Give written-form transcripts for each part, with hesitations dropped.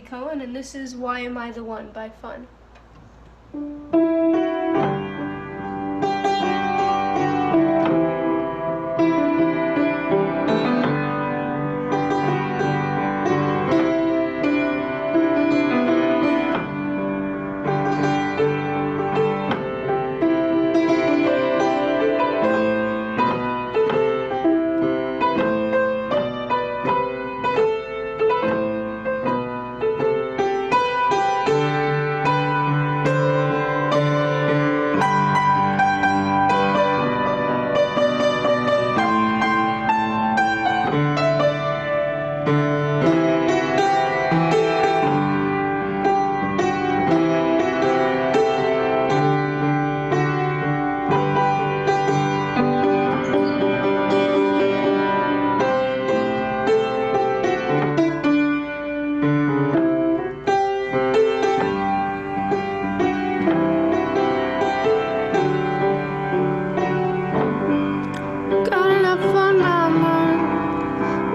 Cohen, and this is Why Am I the One by Fun.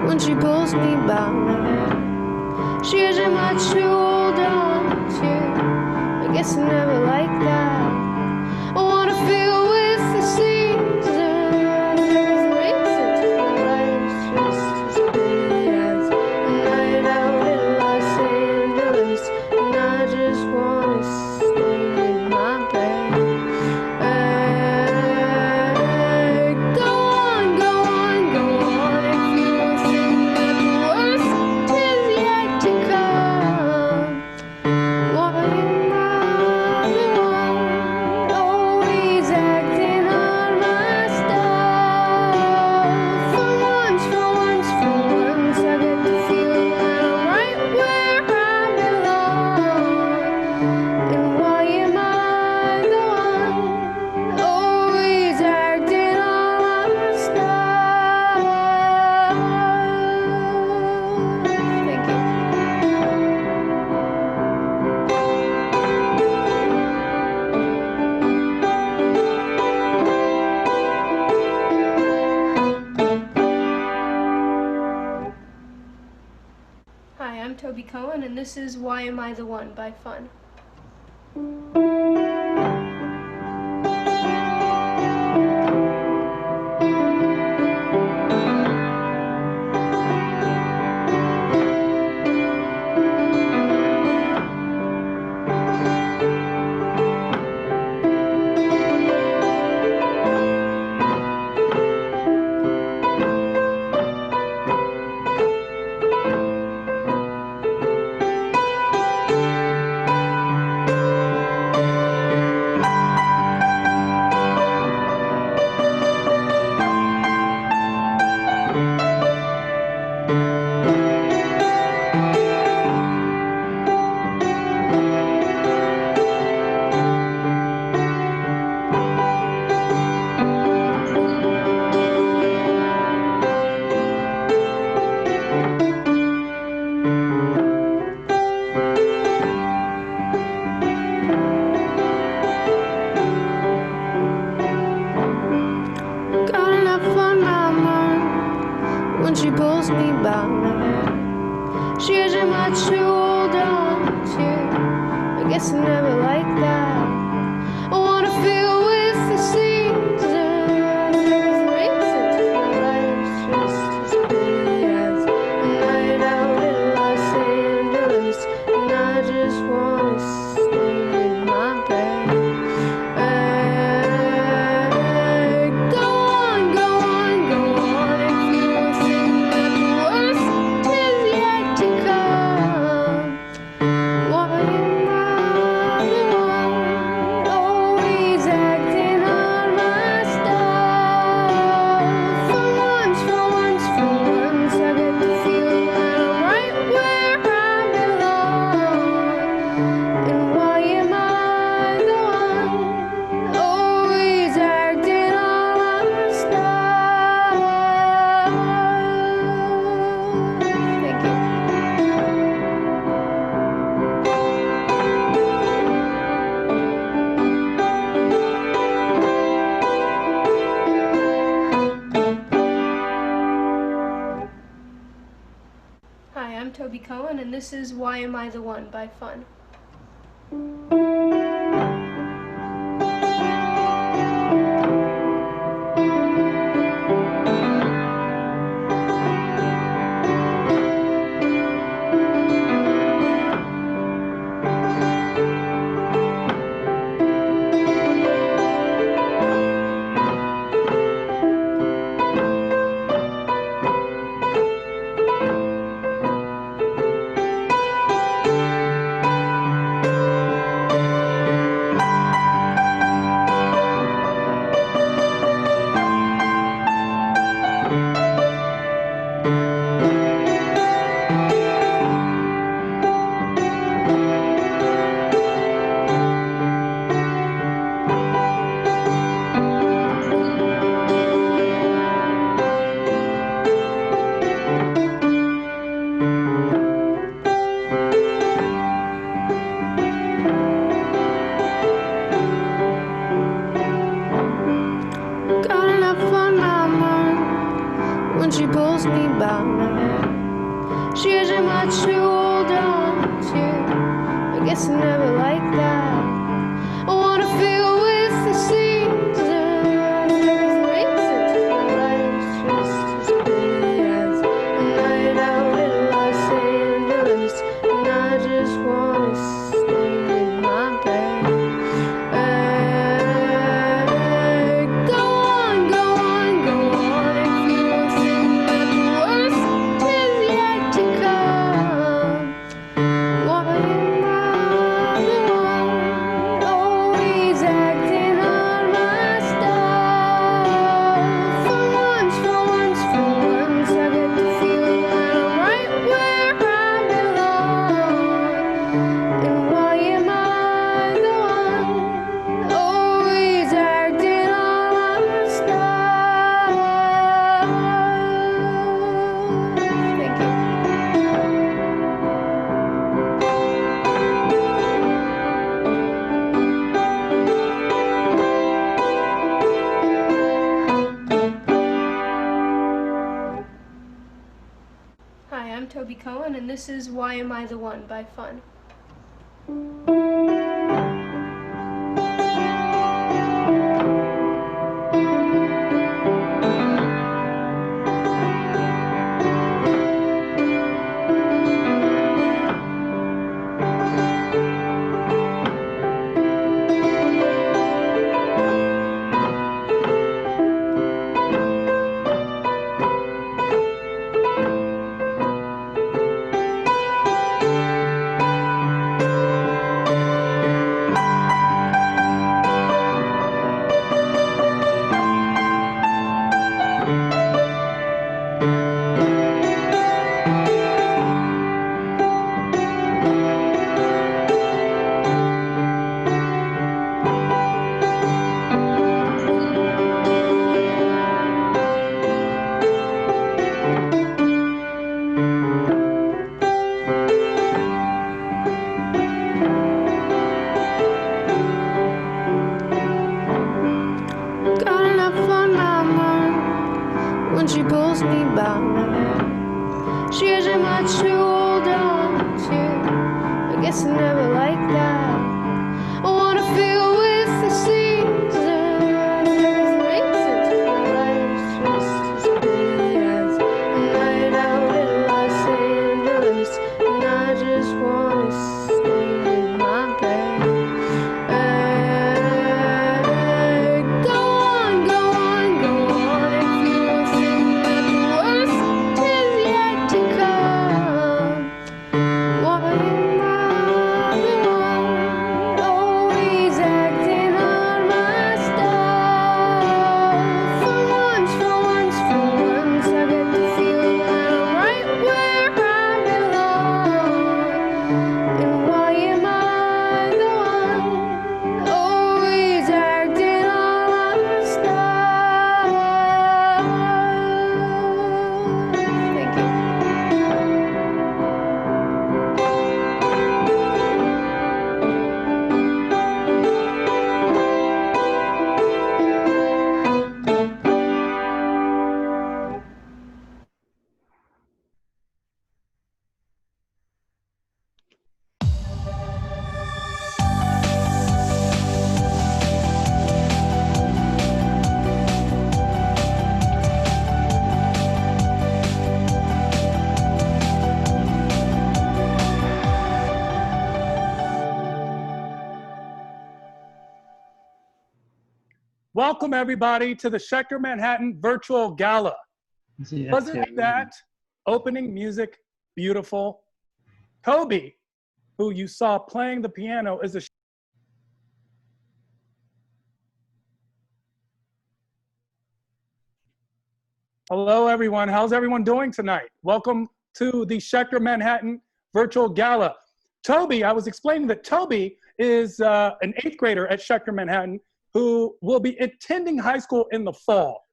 When she pulls me by my hair, she isn't much to hold on to. I guess I never liked that. I wanna feel with the seasons. There's reasons for life's just as pretty as a night out in Los Angeles, and I just wanna stay in my bed. Hi, I'm Toby Cohen, and this is Why Am I the One by Fun. When she pulls me by my hair, she isn't much to hold on to. I guess I never liked that. I wanna feel with the seasons. There's reasons for life's just as pretty as a night out in Los Angeles, and I just wanna stay in my bed. Why am I Toby Cohen, and this is Why Am I the One by Fun. Got enough on my mind when she pulls me by my hair. She isn't much to hold on to. I guess I never liked that. I wanna feel with the seasons. Life's just as pretty as a night out in Los Angeles, and I just wanna stay in my bed. Hi, I'm Toby Cohen, and this is Why Am I the One by Fun. Got enough on my mind when she pulls me by my hair. She isn't much to hold on to. I guess I never liked that. I wanna feel with the seasons. Life's just as pretty as a night out in Los Angeles, and I just wanna stay in my bed. Why am I the Welcome everybody to the Schechter Manhattan Virtual Gala. Wasn't that opening music beautiful? Toby, who you saw playing the piano, is a Hello everyone, how's everyone doing tonight? Welcome to the Schechter Manhattan Virtual Gala. Toby, I was explaining that Toby is an 8th grader at Schechter Manhattan who will be attending high school in the fall.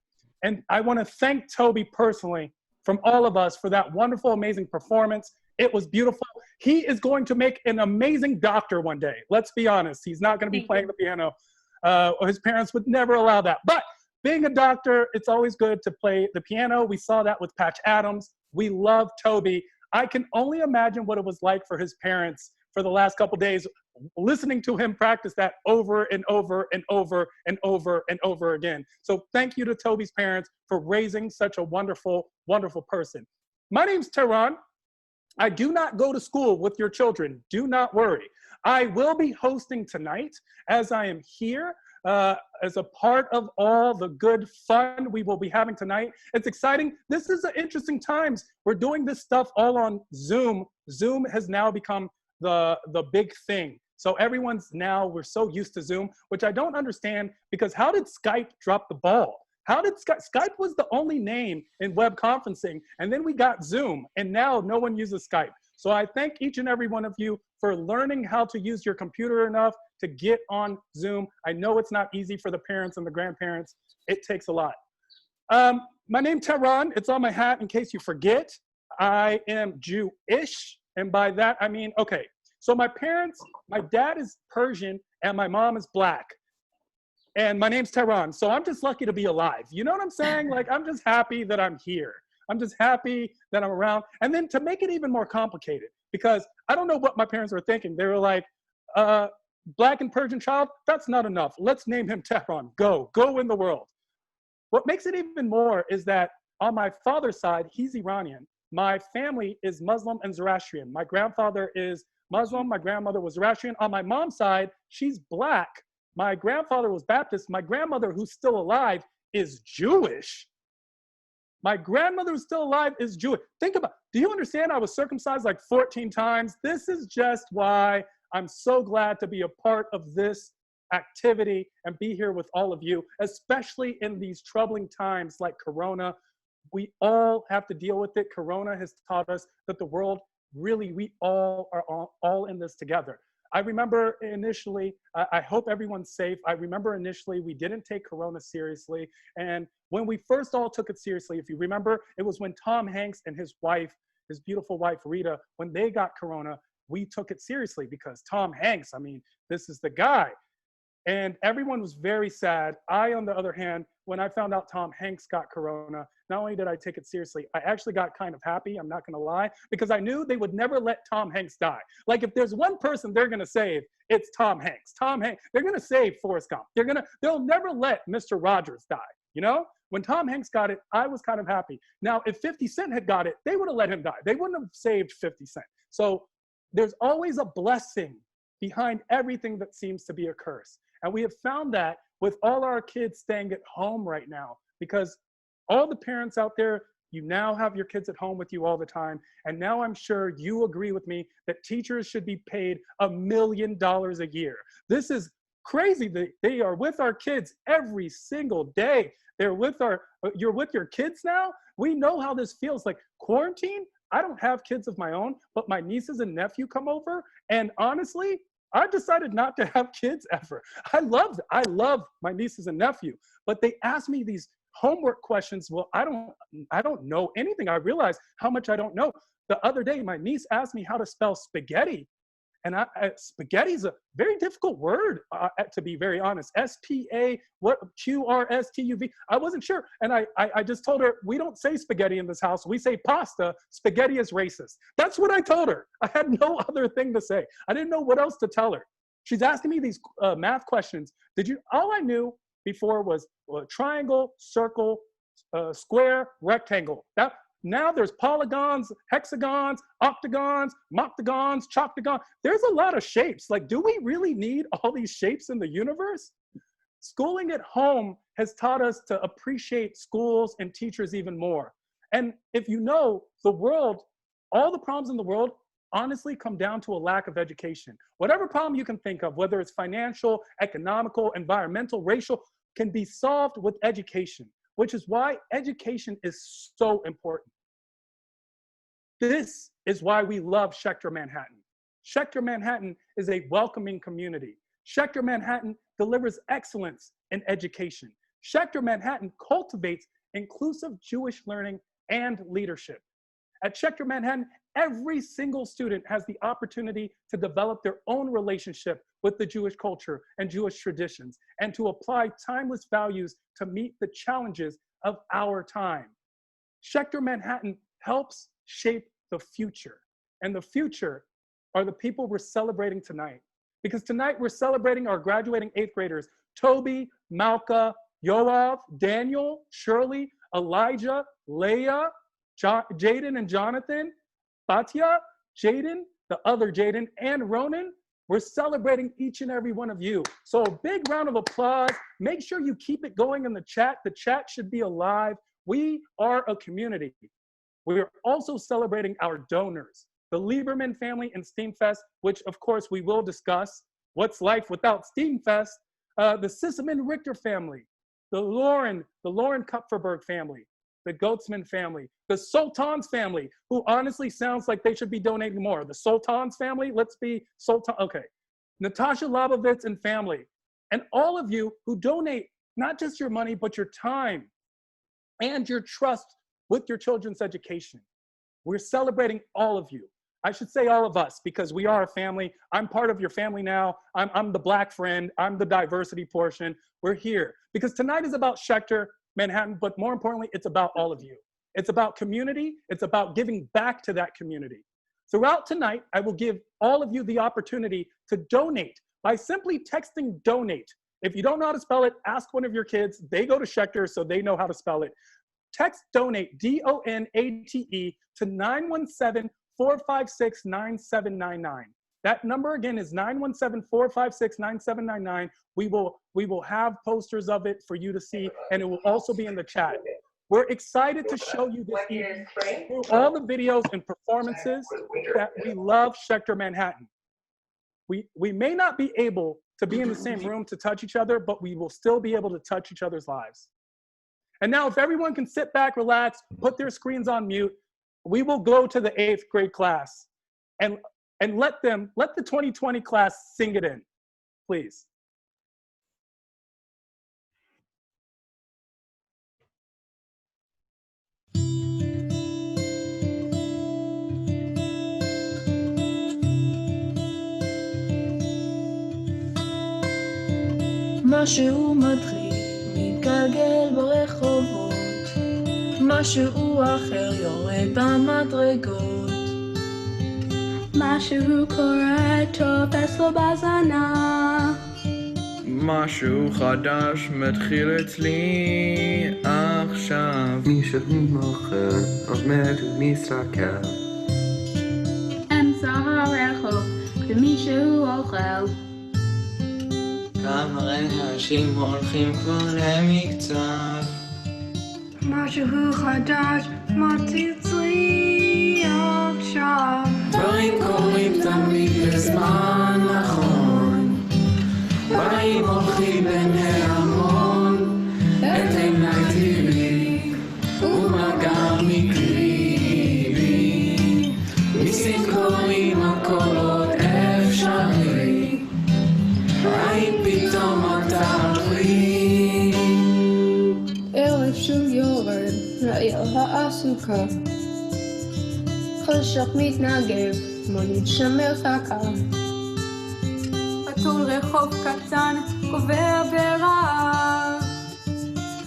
And I want to thank Toby personally from all of us for that wonderful, amazing performance. It was beautiful. He is going to make an amazing doctor one day. Let's be honest. He's not going to be playing the piano. His parents would never allow that. But being a doctor, it's always good to play the piano. We saw that with Patch Adams. We love Toby. I can only imagine what it was like for his parents for the last couple days, listening to him practice that over and over and over and over and over again. So thank you to Toby's parents for raising such a wonderful, wonderful person. My name's Tehran. I do not go to school with your children. Do not worry. I will be hosting tonight as I am here as a part of all the good fun we will be having tonight. It's exciting. This is an interesting times. We're doing this stuff all on Zoom. Zoom has now become the big thing. So we're so used to Zoom, which I don't understand, because how did Skype drop the ball? How did Skype was the only name in web conferencing, and then we got Zoom, and now no one uses Skype. So I thank each and every one of you for learning how to use your computer enough to get on Zoom. I know it's not easy for the parents and the grandparents. It takes a lot. My name's Tehran. It's on my hat in case you forget. I am Jewish. And by that, I mean, okay, so my dad is Persian and my mom is Black. And my name's Tehran, so I'm just lucky to be alive. You know what I'm saying? Like, I'm just happy that I'm here. I'm just happy that I'm around. And then to make it even more complicated, because I don't know what my parents were thinking. They were like, Black and Persian child, that's not enough. Let's name him Tehran. Go in the world. What makes it even more is that on my father's side, he's Iranian. My family is Muslim and Zoroastrian. My grandfather is Muslim. My grandmother was Zoroastrian. On my mom's side, she's Black. My grandfather was Baptist. My grandmother, who's still alive, is Jewish. My grandmother who's still alive is Jewish. Think about, do you understand I was circumcised like 14 times? This is just why I'm so glad to be a part of this activity and be here with all of you, especially in these troubling times like Corona. We all have to deal with it. Corona has taught us that the world, really, we all are all in this together. I remember initially, I hope everyone's safe. I remember initially we didn't take Corona seriously. And when we first all took it seriously, if you remember, it was when Tom Hanks and his wife, his beautiful wife, Rita, when they got Corona, we took it seriously because Tom Hanks, I mean, this is the guy. And everyone was very sad. I, on the other hand, when I found out Tom Hanks got Corona, not only did I take it seriously, I actually got kind of happy, I'm not gonna lie, because I knew they would never let Tom Hanks die. Like, if there's one person they're gonna save, it's Tom Hanks. Tom Hanks, they're gonna save Forrest Gump. They'll never let Mr. Rogers die, you know? When Tom Hanks got it, I was kind of happy. Now, if 50 Cent had got it, they would have let him die. They wouldn't have saved 50 Cent. So there's always a blessing behind everything that seems to be a curse. And we have found that with all our kids staying at home right now, because all the parents out there, you now have your kids at home with you all the time. And now I'm sure you agree with me that teachers should be paid $1 million a year. This is crazy. They are with our kids every single day. You're with your kids now? We know how this feels like. Quarantine, I don't have kids of my own, but my nieces and nephew come over. And honestly, I've decided not to have kids ever. I love my nieces and nephew, but they ask me these homework questions. Well, I don't know anything. I realize how much I don't know. The other day, my niece asked me how to spell spaghetti. And spaghetti is a very difficult word, to be very honest. Q-R-S-T-U-V. I wasn't sure. And I just told her, we don't say spaghetti in this house. We say pasta. Spaghetti is racist. That's what I told her. I had no other thing to say. I didn't know what else to tell her. She's asking me these math questions. All I knew before was triangle, circle, square, rectangle. Now there's polygons, hexagons, octagons, moctagons, choctagons. There's a lot of shapes. Like, do we really need all these shapes in the universe? Schooling at home has taught us to appreciate schools and teachers even more. And if you know, the world, all the problems in the world honestly come down to a lack of education. Whatever problem you can think of, whether it's financial, economical, environmental, racial, can be solved with education, which is why education is so important. This is why we love Schechter Manhattan. Schechter Manhattan is a welcoming community. Schechter Manhattan delivers excellence in education. Schechter Manhattan cultivates inclusive Jewish learning and leadership. At Schechter Manhattan, every single student has the opportunity to develop their own relationship with the Jewish culture and Jewish traditions, and to apply timeless values to meet the challenges of our time. Schechter Manhattan helps shape the future, and the future are the people we're celebrating tonight. Because tonight we're celebrating our graduating 8th graders, Toby, Malka, Yoav, Daniel, Shirley, Elijah, Leah, Jaden and Jonathan, Batya, Jaden, the other Jaden, and Ronan. We're celebrating each and every one of you. So a big round of applause. Make sure you keep it going in the chat. The chat should be alive. We are a community. We are also celebrating our donors, the Lieberman family and Steamfest, which of course we will discuss. What's life without Steamfest? The Sisselman Richter family, the Lauren Kupferberg family, the Goatsman family, the Sultans family, who honestly sounds like they should be donating more. The Sultans family, let's be Sultan, okay. Natasha Labovitz and family, and all of you who donate not just your money, but your time and your trust with your children's education. We're celebrating all of you. I should say all of us, because we are a family. I'm part of your family now. I'm the Black friend. I'm the diversity portion. We're here because tonight is about Schechter Manhattan, but more importantly, it's about all of you. It's about community. It's about giving back to that community. Throughout tonight, I will give all of you the opportunity to donate by simply texting donate. If you don't know how to spell it, ask one of your kids. They go to Schechter, so they know how to spell it. Text donate, D-O-N-A-T-E, to 917-456-9799. That number again is 917-456-9799. We will have posters of it for you to see, and it will also be in the chat. We're excited to show you this evening through all the videos and performances that we love Schechter Manhattan. We may not be able to be in the same room to touch each other, but we will still be able to touch each other's lives. And now if everyone can sit back, relax, put their screens on mute, we will go to the 8th grade class and let the 2020 class sing it in, please. משהו מתחיל, מתגלגל ברחובות, משהו אחר יורד במדרגות, משהו קורה תופס לו בזנב, משהו חדש מתחיל אצלי עכשיו. מישהו מוכר, עומד ומסתכל, אמצע הרחוב, ומישהו אוכל, כמה אנשים הולכים כבר למקצב. משהו חדש מתחיל אצלי עכשיו. דברים קורים תמיד בזמן נכון, באים הולכים בין ההמון, את עיניי תראי ומגע מקריבי, ניסים קוראים הכל עוד אפשרי, ראית פתאום אתה תחלי. ערב שוב יורד לעיר העסוקה, חשך מתנגב, מונית שמרחקה, חתול רחוב קטן קובע ברעב,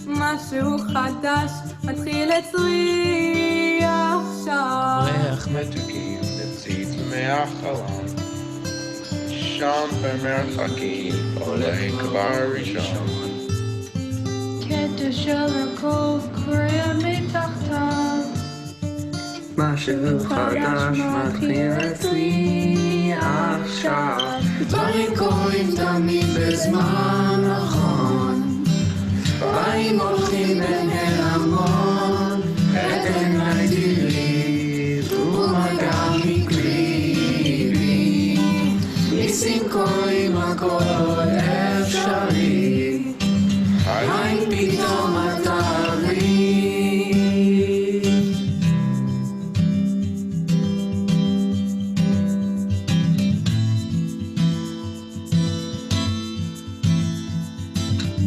משהו חדש מתחיל אצלי עכשיו. ריח מתוקים מציץ מהחלון, שם במרחקים עולה כבר ראשון, קטע של רחוב קורא מתחתיו, משהו חדש מתחיל אצלי עכשיו. דברים קורים תמיד בזמן נכון, האם פתאום אתה בריא?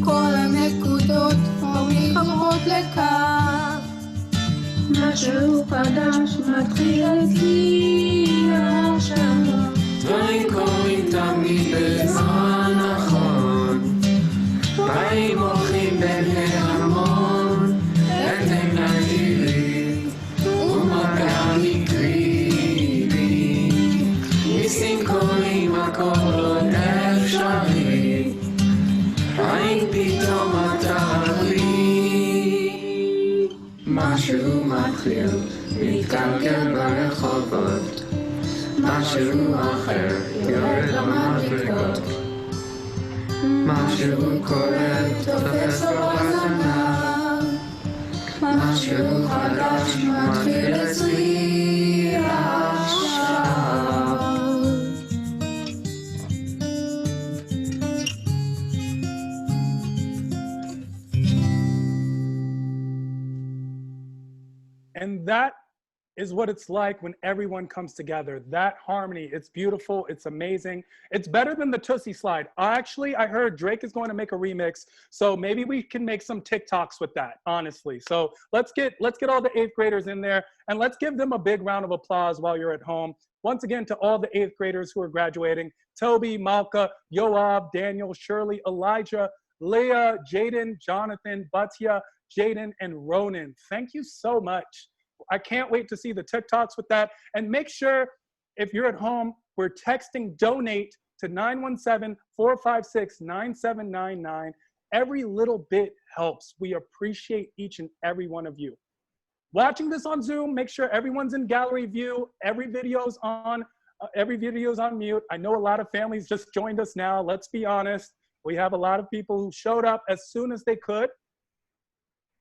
כל הנקודות כבר מתחברות לכך, משהו חדש מתחיל אצלי עכשיו. דברים קורים תמיד בזמן נכון, דברים הולכים בין ההמון, אין נגילים ומגע מקרי. ניסים קורים הכל עוד אפשרי, האם פתאום אתה בריא? משהו מתחיל להתקלקל ברחובות, משהו אחר יורד למדרגות, משהו קורה תופס לו בזנב, משהו חדש מתחיל אצלי עכשיו. And that is what it's like when everyone comes together. That harmony, it's beautiful, it's amazing. It's better than the Tootsie slide. Actually, I heard Drake is going to make a remix, so maybe we can make some TikToks with that, honestly. So let's get all the 8th graders in there, and let's give them a big round of applause while you're at home. Once again, to all the 8th graders who are graduating, Toby, Malka, Yoav, Daniel, Shirley, Elijah, Leah, Jaden, Jonathan, Batya, Jaden, and Ronan. Thank you so much. I can't wait to see the TikToks with that. And make sure, if you're at home, we're texting donate to 917-456-9799. Every little bit helps. We appreciate each and every one of you. Watching this on Zoom, make sure everyone's in gallery view. Every video's on mute. I know a lot of families just joined us now. Let's be honest. We have a lot of people who showed up as soon as they could.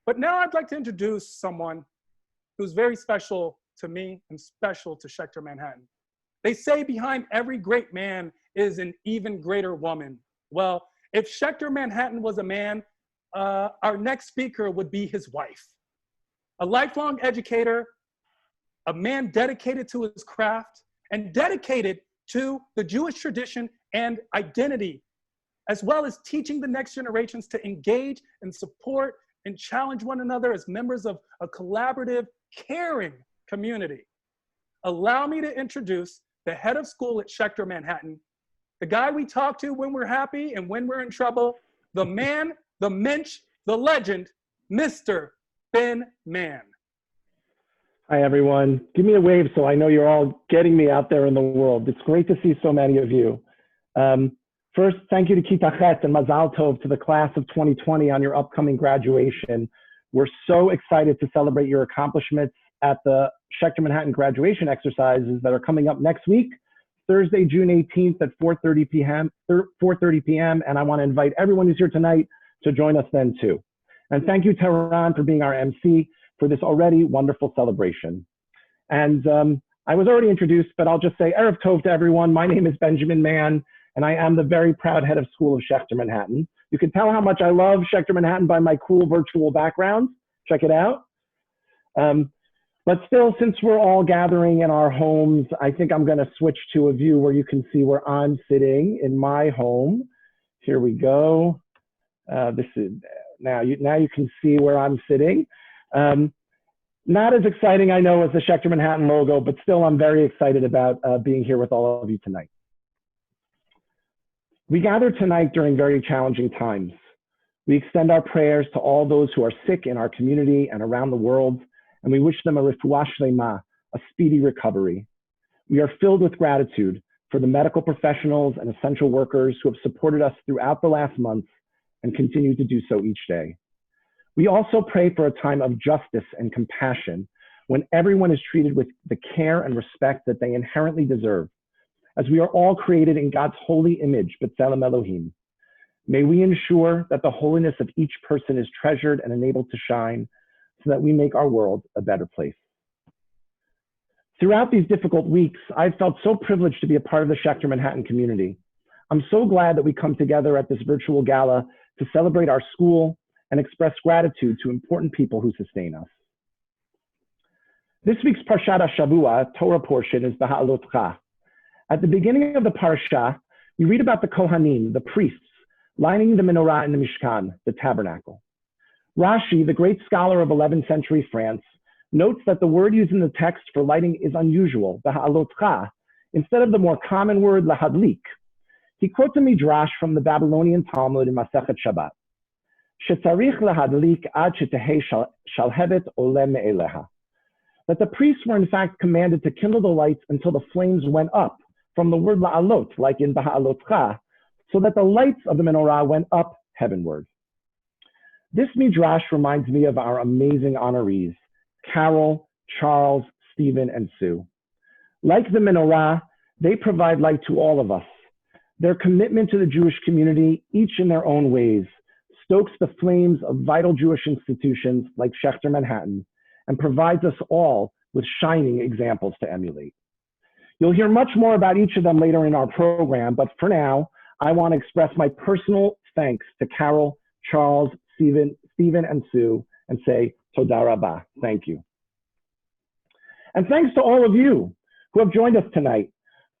But now I'd like to introduce someone who's very special to me and special to Schechter Manhattan. They say behind every great man is an even greater woman. Well, if Schechter Manhattan was a man, our next speaker would be his wife. A lifelong educator, a man dedicated to his craft and dedicated to the Jewish tradition and identity, as well as teaching the next generations to engage and support and challenge one another as members of a collaborative, caring community. Allow me to introduce the head of school at Schechter Manhattan, the guy we talk to when we're happy and when we're in trouble, the man, the mensch, the legend, Mr. Ben Mann. Hi, everyone. Give me a wave so I know you're all getting me out there in the world. It's great to see so many of you. First, thank you to Kita Chet and Mazal Tov to the class of 2020 on your upcoming graduation. We're so excited to celebrate your accomplishments at the Schechter Manhattan graduation exercises that are coming up next week, Thursday, June 18th at 4:30 p.m. And I want to invite everyone who's here tonight to join us then too. And thank you, Tehran, for being our MC for this already wonderful celebration. And I was already introduced, but I'll just say Erev Tov to everyone. My name is Benjamin Mann, and I am the very proud head of school of Schechter Manhattan. You can tell how much I love Schechter Manhattan by my cool virtual background. Check it out. But still, since we're all gathering in our homes, I think I'm going to switch to a view where you can see where I'm sitting in my home. Here we go. This is now you can see where I'm sitting. Not as exciting, I know, as the Schechter Manhattan logo, but still I'm very excited about being here with all of you tonight. We gather tonight during very challenging times. We extend our prayers to all those who are sick in our community and around the world, and we wish them a refuah shlema, a speedy recovery. We are filled with gratitude for the medical professionals and essential workers who have supported us throughout the last months and continue to do so each day. We also pray for a time of justice and compassion when everyone is treated with the care and respect that they inherently deserve, as we are all created in God's holy image, B'Tselem Elohim. May we ensure that the holiness of each person is treasured and enabled to shine so that we make our world a better place. Throughout these difficult weeks, I've felt so privileged to be a part of the Schechter Manhattan community. I'm so glad that we come together at this virtual gala to celebrate our school, and express gratitude to important people who sustain us. This week's Parshat HaShavua Torah portion is B'Ha'alotcha. At the beginning of the Parsha, we read about the Kohanim, the priests, lining the menorah in the Mishkan, the tabernacle. Rashi, the great scholar of 11th century France, notes that the word used in the text for lighting is unusual, B'Ha'alotcha, instead of the more common word lahadlik. He quotes a midrash from the Babylonian Talmud in Masechet Shabbat. Shetzarich lahadlik ad shetehei shalhevet oleh me'eleha. That the priests were in fact commanded to kindle the lights until the flames went up, from the word la'alot, like in B'Ha'alotcha, so that the lights of the menorah went up heavenward. This midrash reminds me of our amazing honorees, Carol, Charles, Stephen, and Sue. Like the menorah, they provide light to all of us. Their commitment to the Jewish community, each in their own ways, stokes the flames of vital Jewish institutions like Schechter Manhattan and provides us all with shining examples to emulate. You'll hear much more about each of them later in our program, but for now, I want to express my personal thanks to Carol, Charles, Stephen, and Sue, and say, Toda Rabah, thank you. And thanks to all of you who have joined us tonight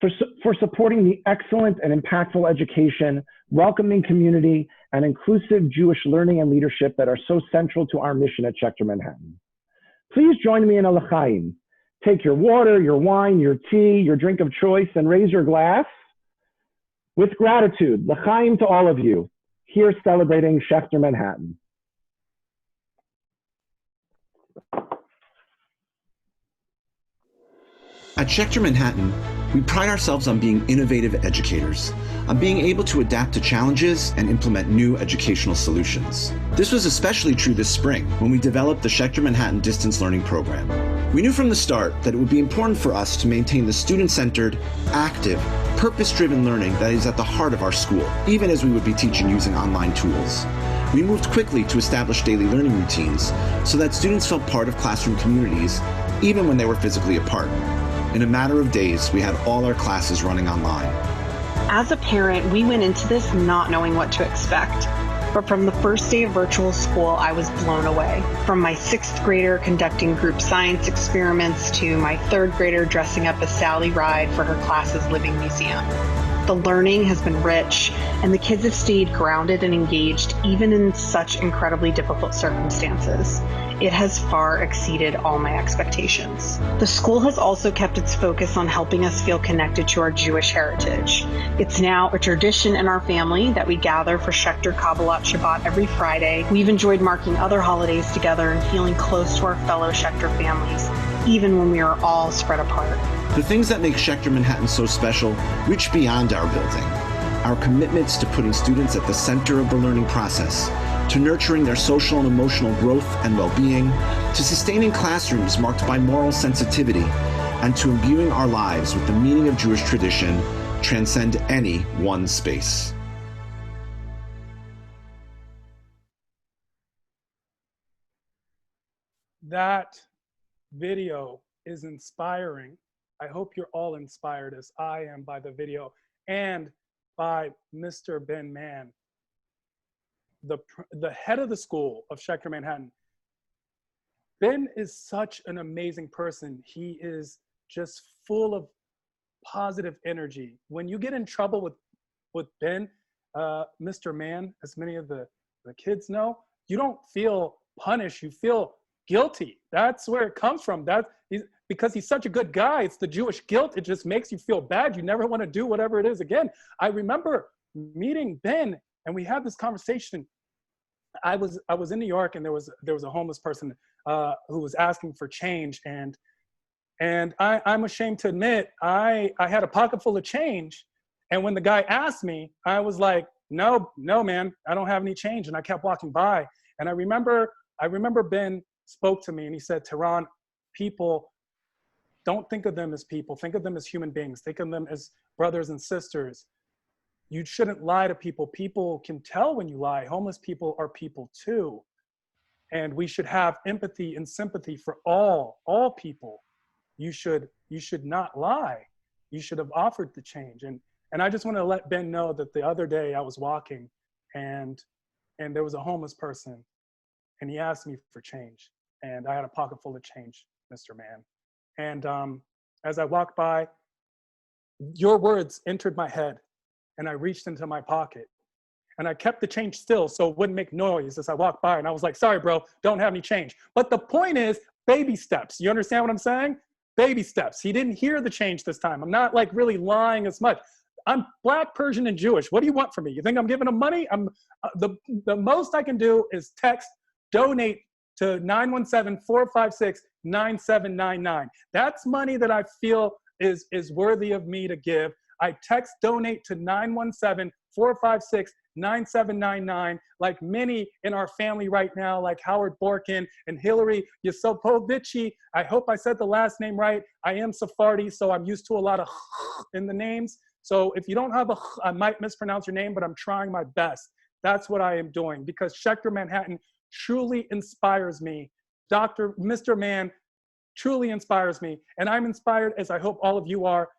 for supporting the excellent and impactful education, welcoming community, and inclusive Jewish learning and leadership that are so central to our mission at Schechter Manhattan. Please join me in a l'chaim. Take your water, your wine, your tea, your drink of choice, and raise your glass with gratitude. L'chaim to all of you here celebrating Schechter Manhattan. At Schechter Manhattan, we pride ourselves on being innovative educators, on being able to adapt to challenges and implement new educational solutions. This was especially true this spring when we developed the Schechter Manhattan Distance Learning Program. We knew from the start that it would be important for us to maintain the student-centered, active, purpose-driven learning that is at the heart of our school, even as we would be teaching using online tools. We moved quickly to establish daily learning routines so that students felt part of classroom communities, even when they were physically apart. In a matter of days, we had all our classes running online. As a parent, we went into this not knowing what to expect. But from the first day of virtual school, I was blown away. From my 6th grader conducting group science experiments to my 3rd grader dressing up as Sally Ride for her class's living museum. The learning has been rich, and the kids have stayed grounded and engaged even in such incredibly difficult circumstances. It has far exceeded all my expectations. The school has also kept its focus on helping us feel connected to our Jewish heritage. It's now a tradition in our family that we gather for Schechter Kabbalat Shabbat every Friday. We've enjoyed marking other holidays together and feeling close to our fellow Schechter families, even when we are all spread apart. The things that make Schechter Manhattan so special reach beyond our building. Our commitments to putting students at the center of the learning process, to nurturing their social and emotional growth and well-being, to sustaining classrooms marked by moral sensitivity, and to imbuing our lives with the meaning of Jewish tradition transcend any one space. That video is inspiring. I hope you're all inspired as I am by the video and by Mr. Ben Mann, the head of the school of Schechter Manhattan. Ben is such an amazing person. He is just full of positive energy. When you get in trouble with Ben, Mr. Mann, as many of the kids know, you don't feel punished, you feel guilty. That's where it comes from. Because he's such a good guy. It's the Jewish guilt. It just makes you feel bad. You never want to do whatever it is again. I remember meeting Ben and we had this conversation. I was in New York and there was a homeless person who was asking for change, and I'm ashamed to admit I had a pocket full of change, and when the guy asked me, I was like, no man, I don't have any change, and I kept walking by. And I remember Ben spoke to me and he said, Tehran, people, don't think of them as people, think of them as human beings, think of them as brothers and sisters. You shouldn't lie to people. People can tell when you lie. Homeless people are people too. And we should have empathy and sympathy for all people. You should not lie. You should have offered the change. And I just want to let Ben know that the other day I was walking and there was a homeless person and he asked me for change. And I had a pocket full of change, Mr. Man. And as I walked by, your words entered my head, and I reached into my pocket. And I kept the change still so it wouldn't make noise as I walked by. And I was like, sorry, bro, don't have any change. But the point is, baby steps. You understand what I'm saying? Baby steps. He didn't hear the change this time. I'm not like really lying as much. I'm Black, Persian, and Jewish. What do you want from me? You think I'm giving him money? The most I can do is text, donate to 917-456-9799. That's money that I feel is worthy of me to give. I text donate to 917-456-9799, like many in our family right now, like Howard Borkin and Hillary Yosipovici. I hope I said the last name right. I am Sephardi, so I'm used to a lot of in the names. So if you don't have I might mispronounce your name, but I'm trying my best. That's what I am doing, because Schechter Manhattan truly inspires me. Mr. Man truly inspires me, and I'm inspired, as I hope all of you are.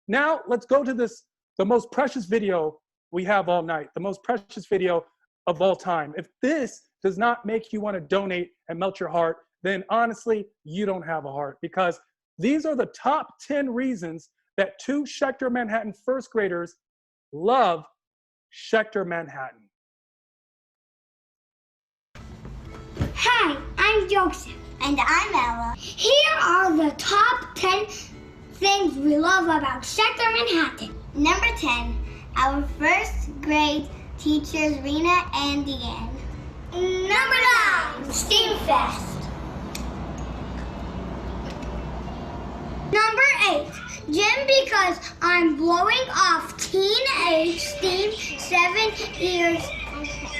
Now, let's go to the most precious video we have all night, the most precious video of all time. If this does not make you want to donate and melt your heart, then honestly, you don't have a heart, because these are the top 10 reasons that 2 Schechter Manhattan first graders love Schechter Manhattan. Hi, I'm Joseph. And I'm Ella. Here are the top 10 things we love about Schechter Manhattan. Number 10, our first grade teachers Rena and Deanne. Number 9, Steam Fest. Number 8, Gym, because I'm blowing off teenage steam 7 years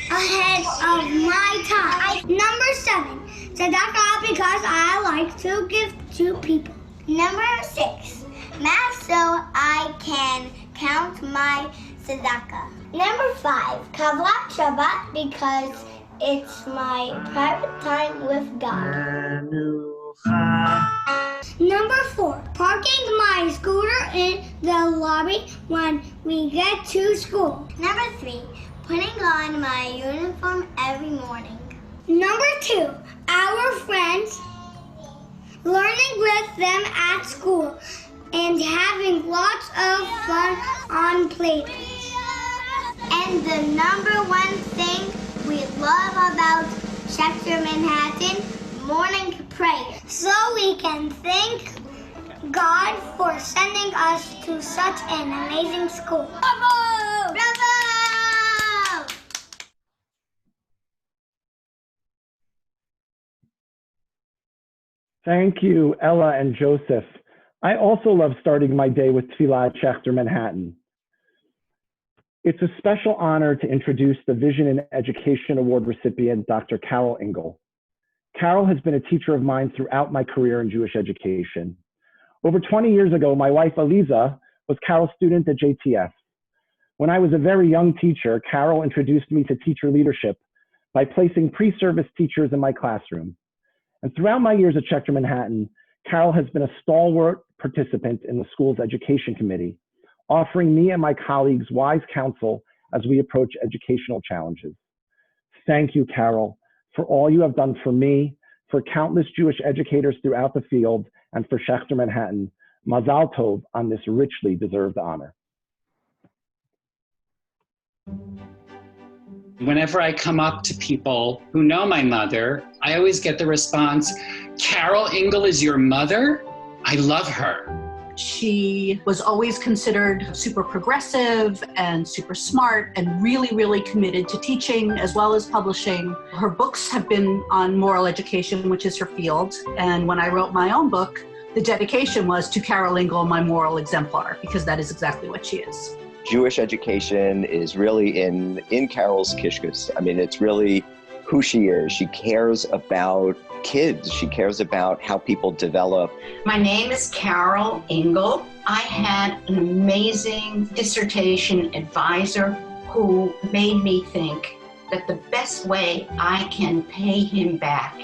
ahead of my time. Number 7, Tzedakah, because I like to give to people. Number 6, math, so I can count my tzedakah. Number 5, Kavlat Shabbat, because it's my private time with God. Number 4, parking my scooter in the lobby when we get to school. Number 3, putting on my uniform every morning. Number 2, our friends, learning with them at school, and having lots of fun on playdates. And the number 1 thing we love about Schechter Manhattan, morning prayer. So we can thank God for sending us to such an amazing school. Bravo! Bravo! Thank you, Ella and Joseph. I also love starting my day with Tefillah at Schechter Manhattan. It's a special honor to introduce the Vision in Education Award recipient, Dr. Carol Engel. Carol has been a teacher of mine throughout my career in Jewish education. Over 20 years ago, my wife, Aliza, was Carol's student at JTS. When I was a very young teacher, Carol introduced me to teacher leadership by placing pre-service teachers in my classroom. And throughout my years at Schechter Manhattan, Carol has been a stalwart participant in the school's education committee, offering me and my colleagues wise counsel as we approach educational challenges. Thank you, Carol, for all you have done for me, for countless Jewish educators throughout the field, and for Schechter Manhattan. Mazal Tov on this richly deserved honor. Whenever I come up to people who know my mother, I always get the response, Carol Engel is your mother? I love her. She was always considered super progressive and super smart and really, really committed to teaching as well as publishing. Her books have been on moral education, which is her field. And when I wrote my own book, the dedication was to Carol Engel, my moral exemplar, because that is exactly what she is. Jewish education is really in Carol's kishkus. I mean, it's really who she is. She cares about kids. She cares about how people develop. My name is Carol Engel. I had an amazing dissertation advisor who made me think that the best way I can pay him back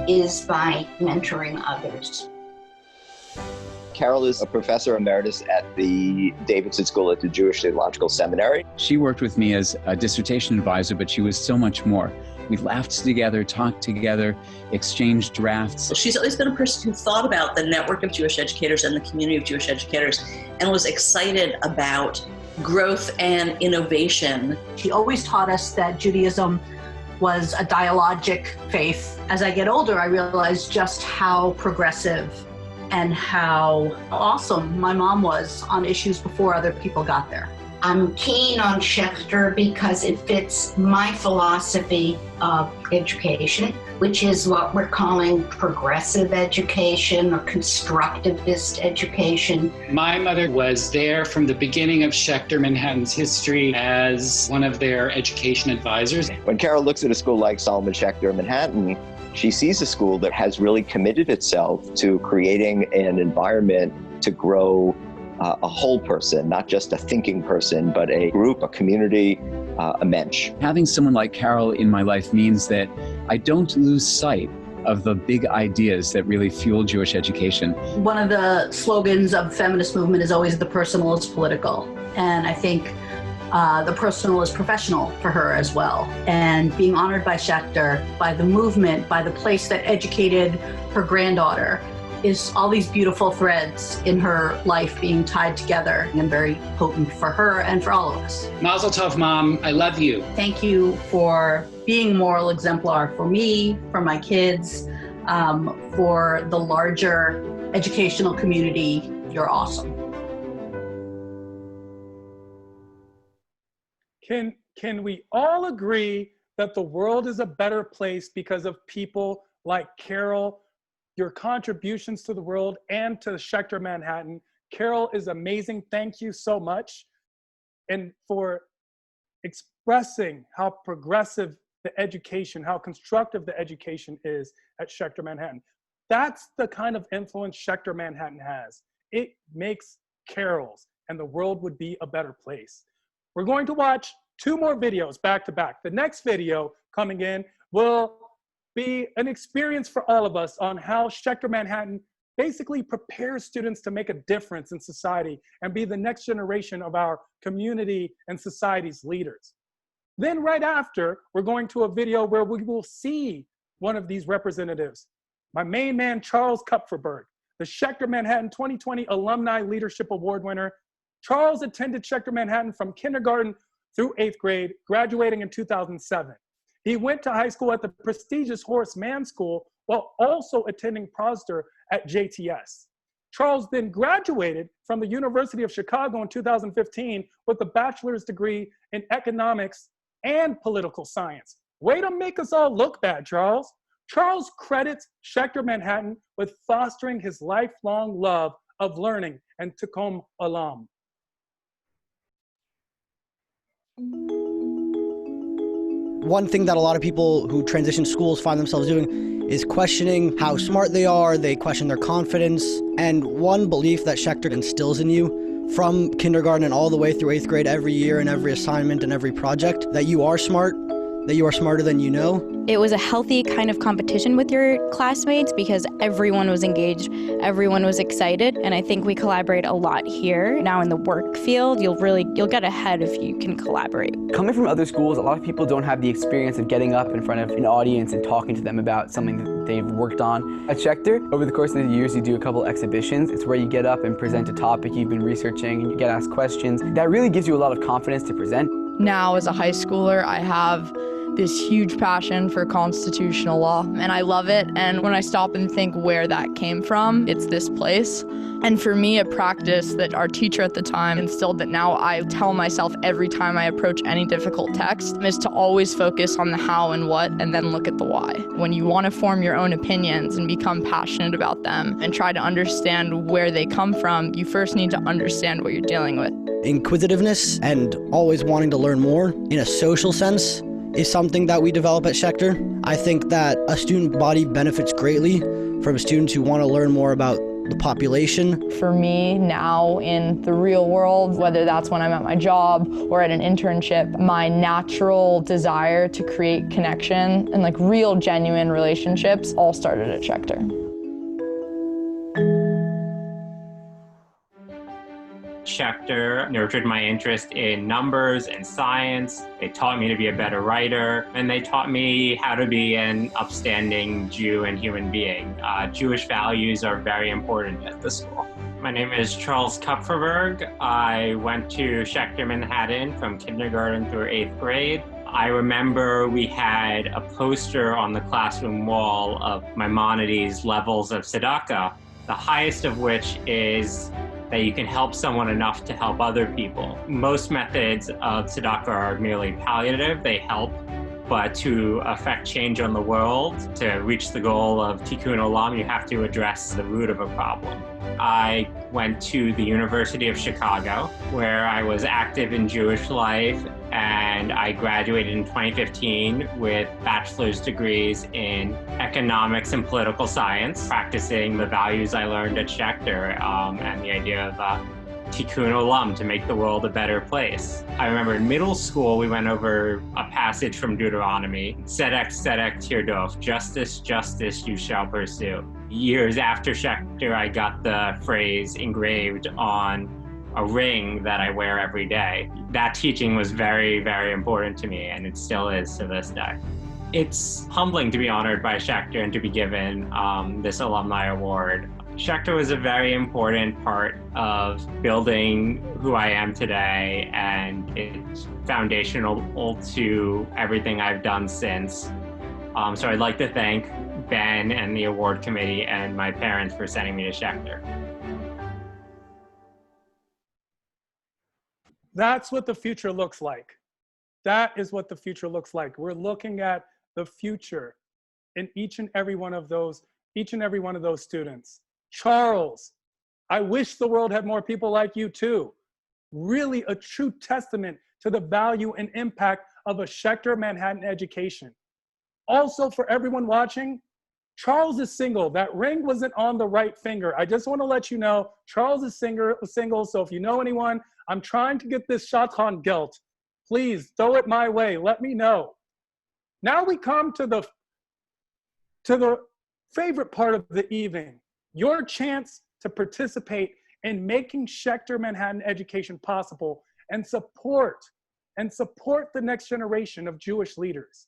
is by mentoring others. Carol is a professor emeritus at the Davidson School at the Jewish Theological Seminary. She worked with me as a dissertation advisor, but she was so much more. We laughed together, talked together, exchanged drafts. She's always been a person who thought about the network of Jewish educators and the community of Jewish educators and was excited about growth and innovation. She always taught us that Judaism was a dialogic faith. As I get older, I realize just how progressive and how awesome my mom was on issues before other people got there. I'm keen on Schechter because it fits my philosophy of education, which is what we're calling progressive education or constructivist education. My mother was there from the beginning of Schechter Manhattan's history as one of their education advisors. When Carol looks at a school like Solomon Schechter Manhattan, she sees a school that has really committed itself to creating an environment to grow a whole person, not just a thinking person, but a group, a community, a mensch. Having someone like Carol in my life means that I don't lose sight of the big ideas that really fuel Jewish education. One of the slogans of feminist movement is always the personal is political. And I think the personal is professional for her as well. And being honored by Schechter, by the movement, by the place that educated her granddaughter, is all these beautiful threads in her life being tied together and very potent for her and for all of us. Mazel tov, Mom. I love you. Thank you for being a moral exemplar for me, for my kids, for the larger educational community. You're awesome. Can we all agree that the world is a better place because of people like Carol? Your contributions to the world and to Schechter Manhattan. Carol is amazing. Thank you so much. And for expressing how progressive the education, how constructive the education is at Schechter Manhattan. That's the kind of influence Schechter Manhattan has. It makes Carol's, and the world would be a better place. We're going to watch 2 more videos back to back. The next video coming in will be an experience for all of us on how Schechter Manhattan basically prepares students to make a difference in society and be the next generation of our community and society's leaders. Then right after, we're going to a video where we will see one of these representatives, my main man, Charles Kupferberg, the Schechter Manhattan 2020 Alumni Leadership Award winner. Charles attended Schechter Manhattan from kindergarten through 8th grade, graduating in 2007. He went to high school at the prestigious Horace Mann School while also attending Prosder at JTS. Charles then graduated from the University of Chicago in 2015 with a bachelor's degree in economics and political science. Way to make us all look bad, Charles. Charles credits Schechter Manhattan with fostering his lifelong love of learning and Tikkun Olam. One thing that a lot of people who transition schools find themselves doing is questioning how smart they are, they question their confidence, and one belief that Schechter instills in you from kindergarten and all the way through 8th grade every year and every assignment and every project, that you are smart, that you are smarter than you know. It was a healthy kind of competition with your classmates because everyone was engaged, everyone was excited, and I think we collaborate a lot here. Now in the work field, you'll get ahead if you can collaborate. Coming from other schools, a lot of people don't have the experience of getting up in front of an audience and talking to them about something that they've worked on. At Schechter, over the course of the years, you do a couple exhibitions. It's where you get up and present a topic you've been researching and you get asked questions. That really gives you a lot of confidence to present. Now as a high schooler, I have this huge passion for constitutional law, and I love it. And when I stop and think where that came from, it's this place. And for me, a practice that our teacher at the time instilled that now I tell myself every time I approach any difficult text is to always focus on the how and what, and then look at the why. When you want to form your own opinions and become passionate about them and try to understand where they come from, you first need to understand what you're dealing with. Inquisitiveness and always wanting to learn more in a social sense is something that we develop at Schechter. I think that a student body benefits greatly from students who want to learn more about the population. For me now in the real world, whether that's when I'm at my job or at an internship, my natural desire to create connection and like real genuine relationships all started at Schechter. Schechter nurtured my interest in numbers and science. They taught me to be a better writer, and they taught me how to be an upstanding Jew and human being. Jewish values are very important at the school. My name is Charles Kupferberg. I went to Schechter Manhattan from kindergarten through 8th grade. I remember we had a poster on the classroom wall of Maimonides' levels of tzedakah, the highest of which is that you can help someone enough to help other people. Most methods of tzedakah are merely palliative. They help, but to affect change on the world, to reach the goal of tikkun olam, you have to address the root of a problem. I went to the University of Chicago, where I was active in Jewish life, and I graduated in 2015 with bachelor's degrees in economics and political science, practicing the values I learned at Schechter and the idea of tikkun olam, to make the world a better place. I remember in middle school, we went over a passage from Deuteronomy, tzedek, tzedek tirdof, justice, justice you shall pursue. Years after Schechter, I got the phrase engraved on a ring that I wear every day. That teaching was very, very important to me, and it still is to this day. It's humbling to be honored by Schechter and to be given this alumni award. Schechter was a very important part of building who I am today, and it's foundational to everything I've done since. So I'd like to thank Ben and the award committee and my parents for sending me to Schechter. That's what the future looks like. That is what the future looks like. We're looking at the future in each and every one of those students. Charles, I wish the world had more people like you too. Really a true testament to the value and impact of a Schechter Manhattan education. Also, for everyone watching, Charles is single. That ring wasn't on the right finger. I just want to let you know, Charles is single, so if you know anyone, I'm trying to get this shatan gelt. Please throw it my way, let me know. Now we come to the favorite part of the evening, your chance to participate in making Schechter Manhattan education possible and support the next generation of Jewish leaders,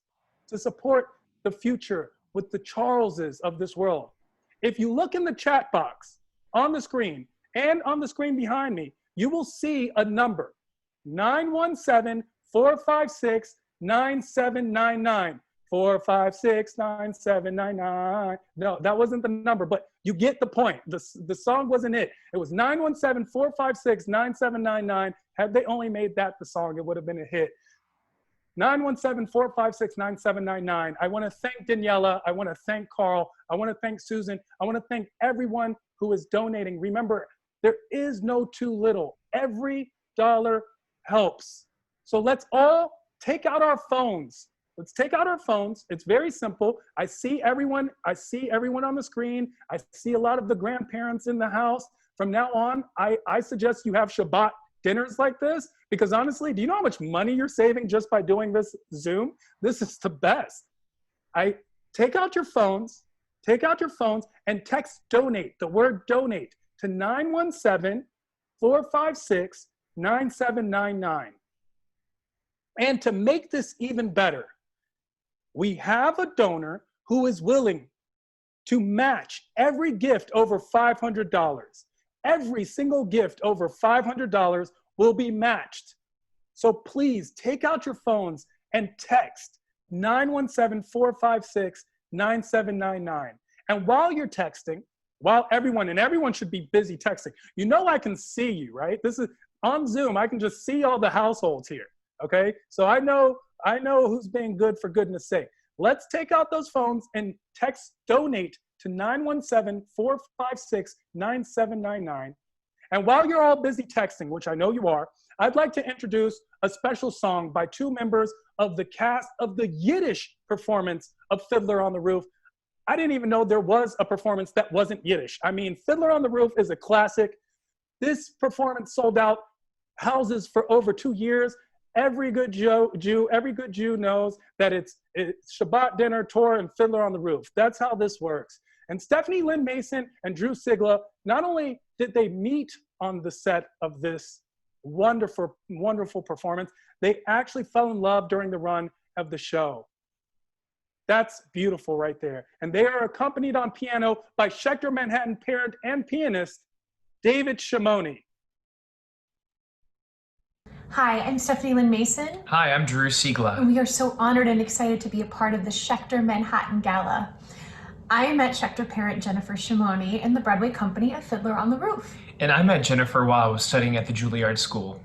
to support the future with the Charleses of this world. If you look in the chat box on the screen and on the screen behind me, you will see a number, 917-456-9799. 456-9799. No, that wasn't the number, but you get the point. The song wasn't it. It was 917-456-9799. Had they only made that the song, it would have been a hit. 917-456-9799. I want to thank Daniela. I want to thank Carl. I want to thank Susan. I want to thank everyone who is donating. Remember, there is no too little. Every dollar helps. So let's all take out our phones. Let's take out our phones. It's very simple. I see everyone on the screen. I see a lot of the grandparents in the house. From now on, I suggest you have Shabbat dinners like this, because honestly, do you know how much money you're saving just by doing this Zoom? This is the best. Take out your phones and text donate, the word donate, to 917-456-9799. And to make this even better, we have a donor who is willing to match every gift over $500. Every single gift over $500 will be matched. So please take out your phones and text 917-456-9799. And while you're texting, everyone should be busy texting. You know I can see you, right? This is on Zoom. I can just see all the households here, okay? So I know who's being good for goodness sake. Let's take out those phones and text donate to 917-456-9799. And while you're all busy texting, which I know you are, I'd like to introduce a special song by two members of the cast of the Yiddish performance of Fiddler on the Roof. I didn't even know there was a performance that wasn't Yiddish. I mean, Fiddler on the Roof is a classic. This performance sold out houses for over 2 years. Every good Jew knows that it's Shabbat dinner, Torah, and Fiddler on the Roof. That's how this works. And Stephanie Lynn Mason and Drew Sigla, not only did they meet on the set of this wonderful, wonderful performance, they actually fell in love during the run of the show. That's beautiful right there. And they are accompanied on piano by Schechter Manhattan parent and pianist, David Shimoni. Hi, I'm Stephanie Lynn Mason. Hi, I'm Drew Sigla. And we are so honored and excited to be a part of the Schechter Manhattan Gala. I met Schechter parent Jennifer Shimoni in the Broadway company of Fiddler on the Roof. And I met Jennifer while I was studying at the Juilliard School.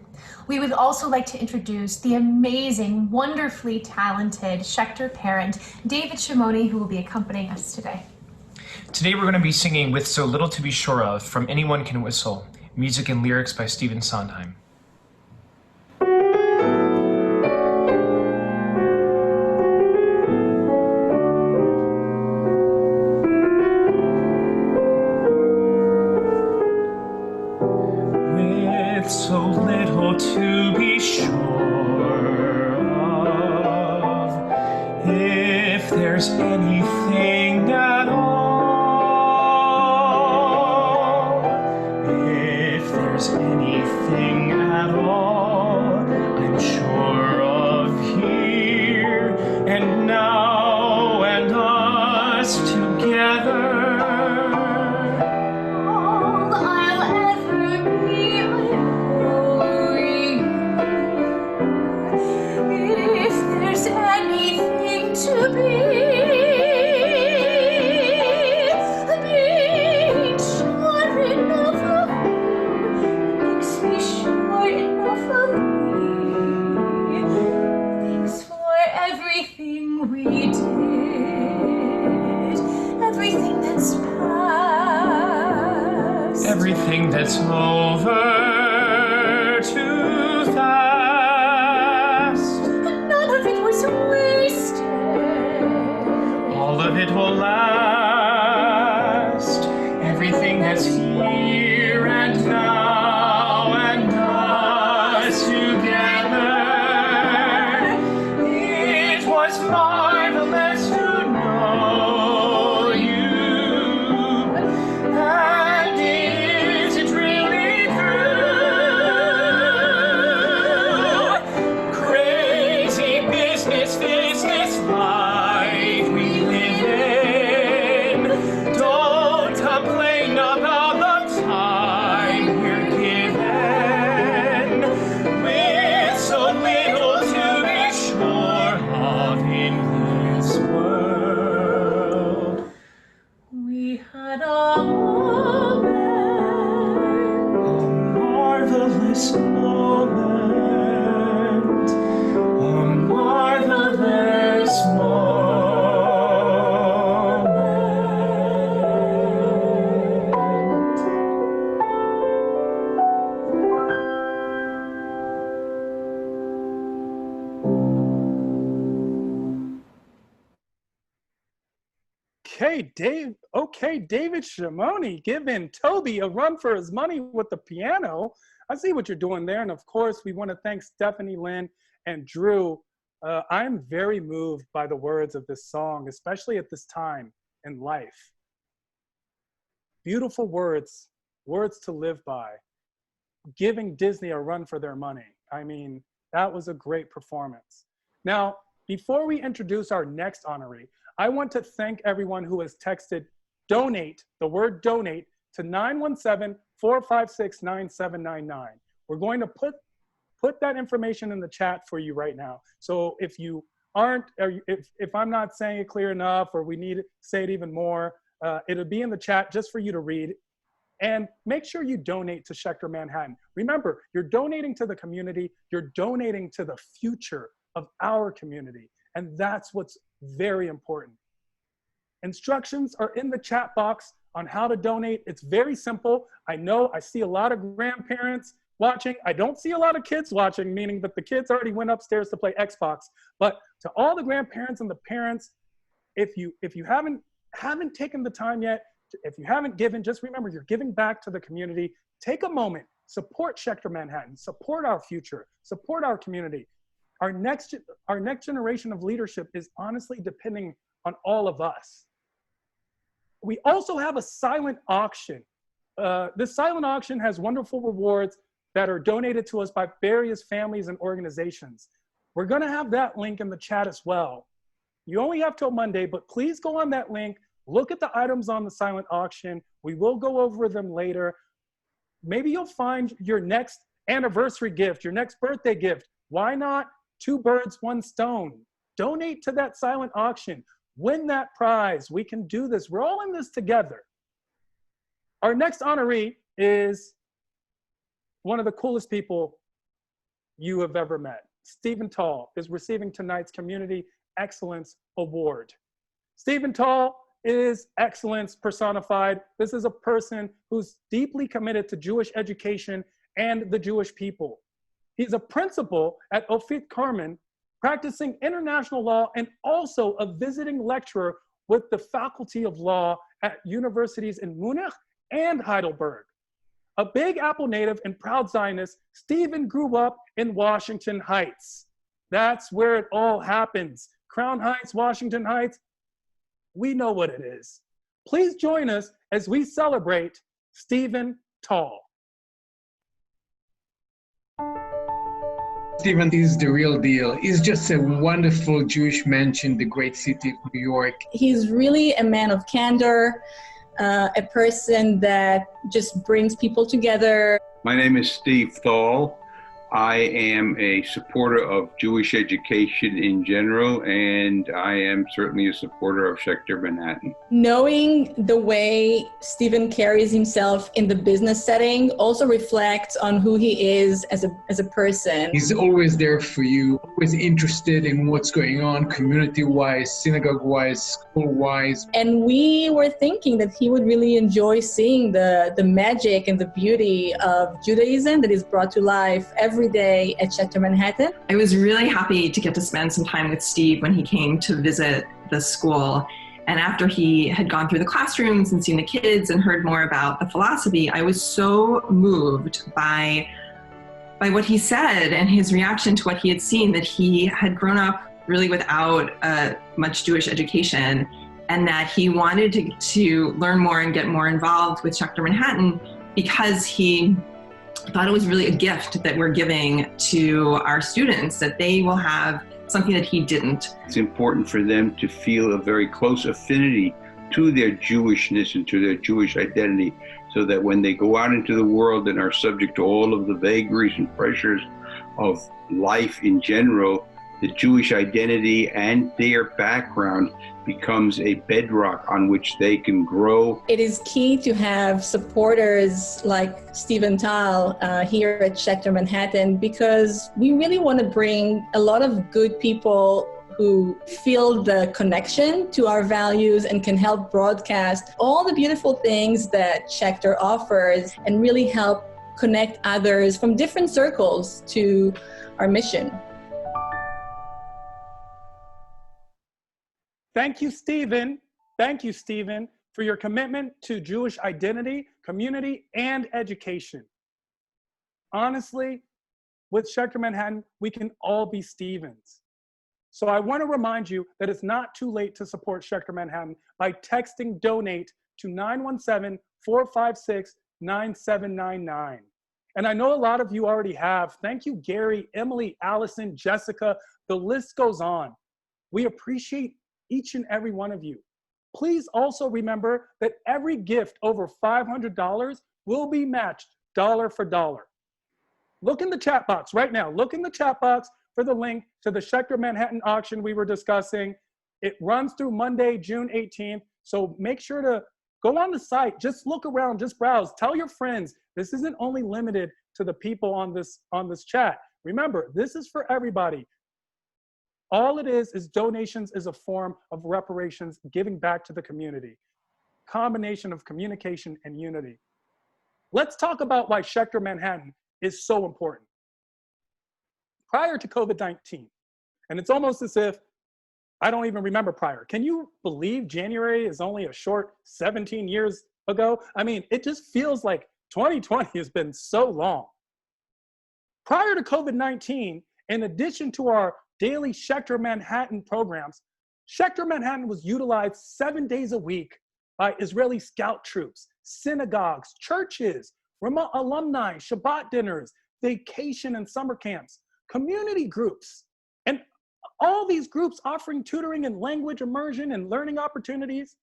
We would also like to introduce the amazing, wonderfully talented Schechter parent, David Shimoni, who will be accompanying us today. Today we're going to be singing With So Little to Be Sure Of from Anyone Can Whistle, music and lyrics by Stephen Sondheim. So little to be sure of, if there's anything at all, if there's anything at all, I'm sure of here and now and us together. Everything that's over too fast. None of it was wasted. All of it will last. Everything that's here and now and us together. It was marvelous to know you. Okay, David Shimoni giving Toby a run for his money with the piano. I see what you're doing there. And of course, we want to thank Stephanie Lynn and Drew. I'm very moved by the words of this song, especially at this time in life. Beautiful words, words to live by, giving Disney a run for their money. I mean, that was a great performance. Now, before we introduce our next honoree, I want to thank everyone who has texted donate, the word donate, to 917-456-9799. We're going to put that information in the chat for you right now. So if you aren't, or if I'm not saying it clear enough, or we need to say it even more, it'll be in the chat just for you to read. And make sure you donate to Schechter Manhattan. Remember, you're donating to the community, you're donating to the future of our community. And that's what's very important. Instructions are in the chat box on how to donate. It's very simple. I know I see a lot of grandparents watching. I don't see a lot of kids watching, meaning that the kids already went upstairs to play Xbox. But to all the grandparents and the parents, if you haven't taken the time yet, if you haven't given, just remember you're giving back to the community. Take a moment, support Schechter Manhattan, support our future, support our community. Our next generation of leadership is honestly depending on all of us. We also have a silent auction. This silent auction has wonderful rewards that are donated to us by various families and organizations. We're gonna have that link in the chat as well. You only have till Monday, but please go on that link, look at the items on the silent auction. We will go over them later. Maybe you'll find your next anniversary gift, your next birthday gift. Why not 2 birds, 1 stone? Donate to that silent auction. Win that prize. We can do this. We're all in this together. Our next honoree is one of the coolest people you have ever met. Stephen Tall is receiving tonight's Community Excellence Award. Stephen Tall is excellence personified. This is a person who's deeply committed to Jewish education and the Jewish people. He's a principal at Ofit Carmen, practicing international law and also a visiting lecturer with the Faculty of Law at universities in Munich and Heidelberg. A Big Apple native and proud Zionist, Stephen grew up in Washington Heights. That's where it all happens. Crown Heights, Washington Heights, we know what it is. Please join us as we celebrate Stephen Tall. Stephen is the real deal. He's just a wonderful Jewish mensch in the great city of New York. He's really a man of candor, a person that just brings people together. My name is Steve Thal. I am a supporter of Jewish education in general, and I am certainly a supporter of Schechter Manhattan. Knowing the way Stephen carries himself in the business setting also reflects on who he is as a person. He's always there for you, always interested in what's going on community-wise, synagogue-wise, school-wise. And we were thinking that he would really enjoy seeing the magic and the beauty of Judaism that is brought to life every day at Schechter Manhattan. I was really happy to get to spend some time with Steve when he came to visit the school. And after he had gone through the classrooms and seen the kids and heard more about the philosophy, I was so moved by what he said and his reaction to what he had seen, that he had grown up really without much Jewish education, and that he wanted to learn more and get more involved with Schechter Manhattan because he thought it was really a gift that we're giving to our students, that they will have something that he didn't. It's important for them to feel a very close affinity to their Jewishness and to their Jewish identity, so that when they go out into the world and are subject to all of the vagaries and pressures of life in general, the Jewish identity and their background becomes a bedrock on which they can grow. It is key to have supporters like Stephen Tal here at Schechter Manhattan, because we really want to bring a lot of good people who feel the connection to our values and can help broadcast all the beautiful things that Schechter offers and really help connect others from different circles to our mission. Thank you, Stephen. Thank you, Stephen, for your commitment to Jewish identity, community, and education. Honestly, with Schechter Manhattan, we can all be Stephens. So I want to remind you that it's not too late to support Schechter Manhattan by texting donate to 917-456-9799. And I know a lot of you already have. Thank you, Gary, Emily, Allison, Jessica. The list goes on. We appreciate each and every one of you. Please also remember that every gift over $500 will be matched dollar for dollar. Look in the chat box right now. Look in the chat box for the link to the Schechter Manhattan auction we were discussing. It runs through Monday, June 18th. So make sure to go on the site, just look around, just browse, tell your friends. This isn't only limited to the people on this chat. Remember, this is for everybody. All it is donations is a form of reparations, giving back to the community. Combination of communication and unity. Let's talk about why Schechter Manhattan is so important. Prior to COVID-19, and it's almost as if I don't even remember prior. Can you believe January is only a short 17 years ago? I mean, it just feels like 2020 has been so long. Prior to COVID-19, in addition to our daily Schechter Manhattan programs, Schechter Manhattan was utilized 7 days a week by Israeli scout troops, synagogues, churches, alumni, Shabbat dinners, vacation and summer camps, community groups, and all these groups offering tutoring and language immersion and learning opportunities.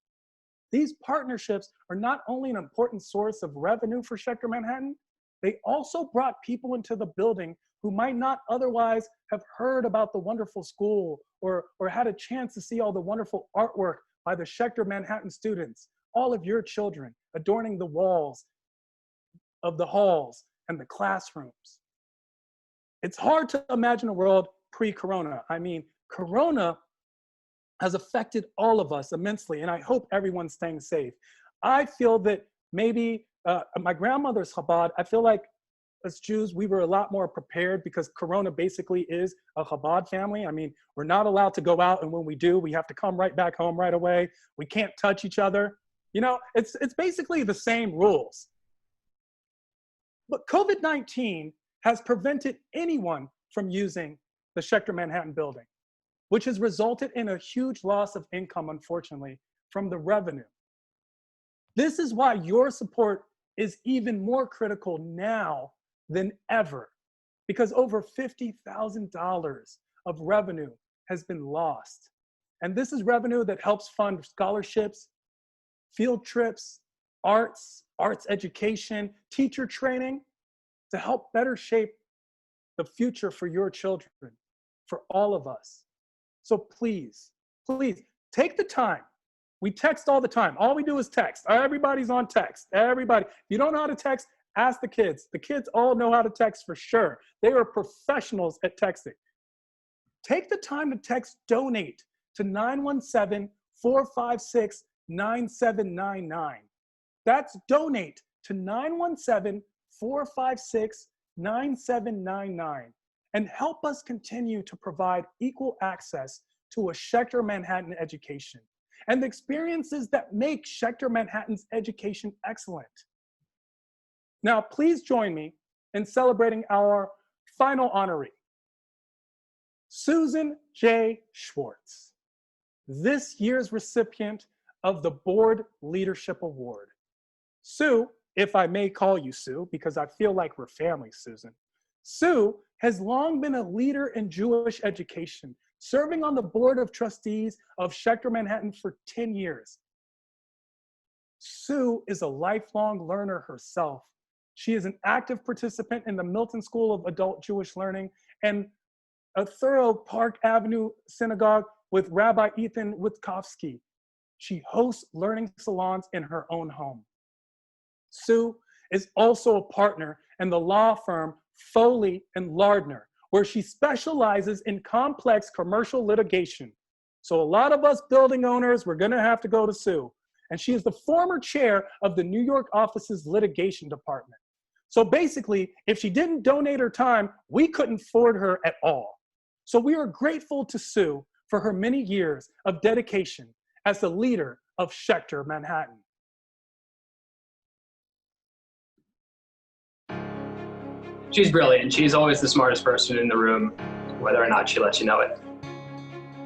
These partnerships are not only an important source of revenue for Schechter Manhattan, they also brought people into the building who might not otherwise have heard about the wonderful school or had a chance to see all the wonderful artwork by the Schechter Manhattan students, all of your children adorning the walls of the halls and the classrooms. It's hard to imagine a world pre-corona. I mean, corona has affected all of us immensely, and I hope everyone's staying safe. I feel that maybe my grandmother's Chabad, I feel like as Jews, we were a lot more prepared because corona basically is a Chabad family. I mean, we're not allowed to go out, and when we do, we have to come right back home right away. We can't touch each other. You know, it's basically the same rules. But COVID-19 has prevented anyone from using the Schechter Manhattan building, which has resulted in a huge loss of income, unfortunately, from the revenue. This is why your support is even more critical now than ever, because over $50,000 of revenue has been lost. And this is revenue that helps fund scholarships, field trips, arts education, teacher training, to help better shape the future for your children, for all of us. So please, please take the time. We text all the time. All we do is text. Everybody's on text. Everybody. If you don't know how to text, ask the kids. The kids all know how to text for sure. They are professionals at texting. Take the time to text donate to 917-456-9799. That's donate to 917-456-9799 and help us continue to provide equal access to a Schechter Manhattan education and the experiences that make Schechter Manhattan's education excellent. Now, please join me in celebrating our final honoree, Susan J. Schwartz, this year's recipient of the Board Leadership Award. Sue, if I may call you Sue, because I feel like we're family, Susan. Sue has long been a leader in Jewish education, serving on the Board of Trustees of Schechter Manhattan for 10 years. Sue is a lifelong learner herself. She is an active participant in the Milton School of Adult Jewish Learning and a thorough Park Avenue Synagogue with Rabbi Ethan Witkowski. She hosts learning salons in her own home. Sue is also a partner in the law firm Foley and Lardner, where she specializes in complex commercial litigation. So a lot of us building owners, we're gonna have to go to Sue. And she is the former chair of the New York office's litigation department. So basically, if she didn't donate her time, we couldn't afford her at all. So we are grateful to Sue for her many years of dedication as the leader of Schechter Manhattan. She's brilliant. She's always the smartest person in the room, whether or not she lets you know it.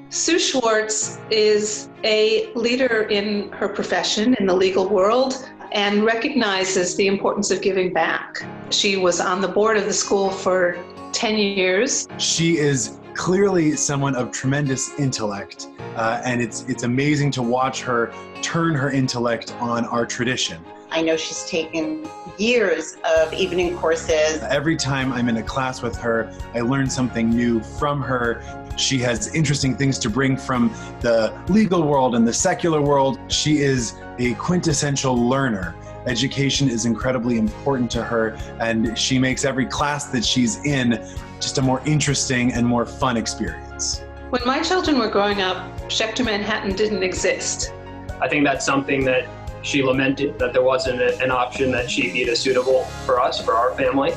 Sue Schwartz is a leader in her profession in the legal world and recognizes the importance of giving back. She was on the board of the school for 10 years. She is clearly someone of tremendous intellect, and it's amazing to watch her turn her intellect on our tradition. I know she's taken years of evening courses. Every time I'm in a class with her, I learn something new from her. She has interesting things to bring from the legal world and the secular world. She is a quintessential learner. Education is incredibly important to her, and she makes every class that she's in just a more interesting and more fun experience. When my children were growing up, Schechter Manhattan didn't exist. I think that's something that she lamented, that there wasn't an option that she viewed as suitable for us, for our family.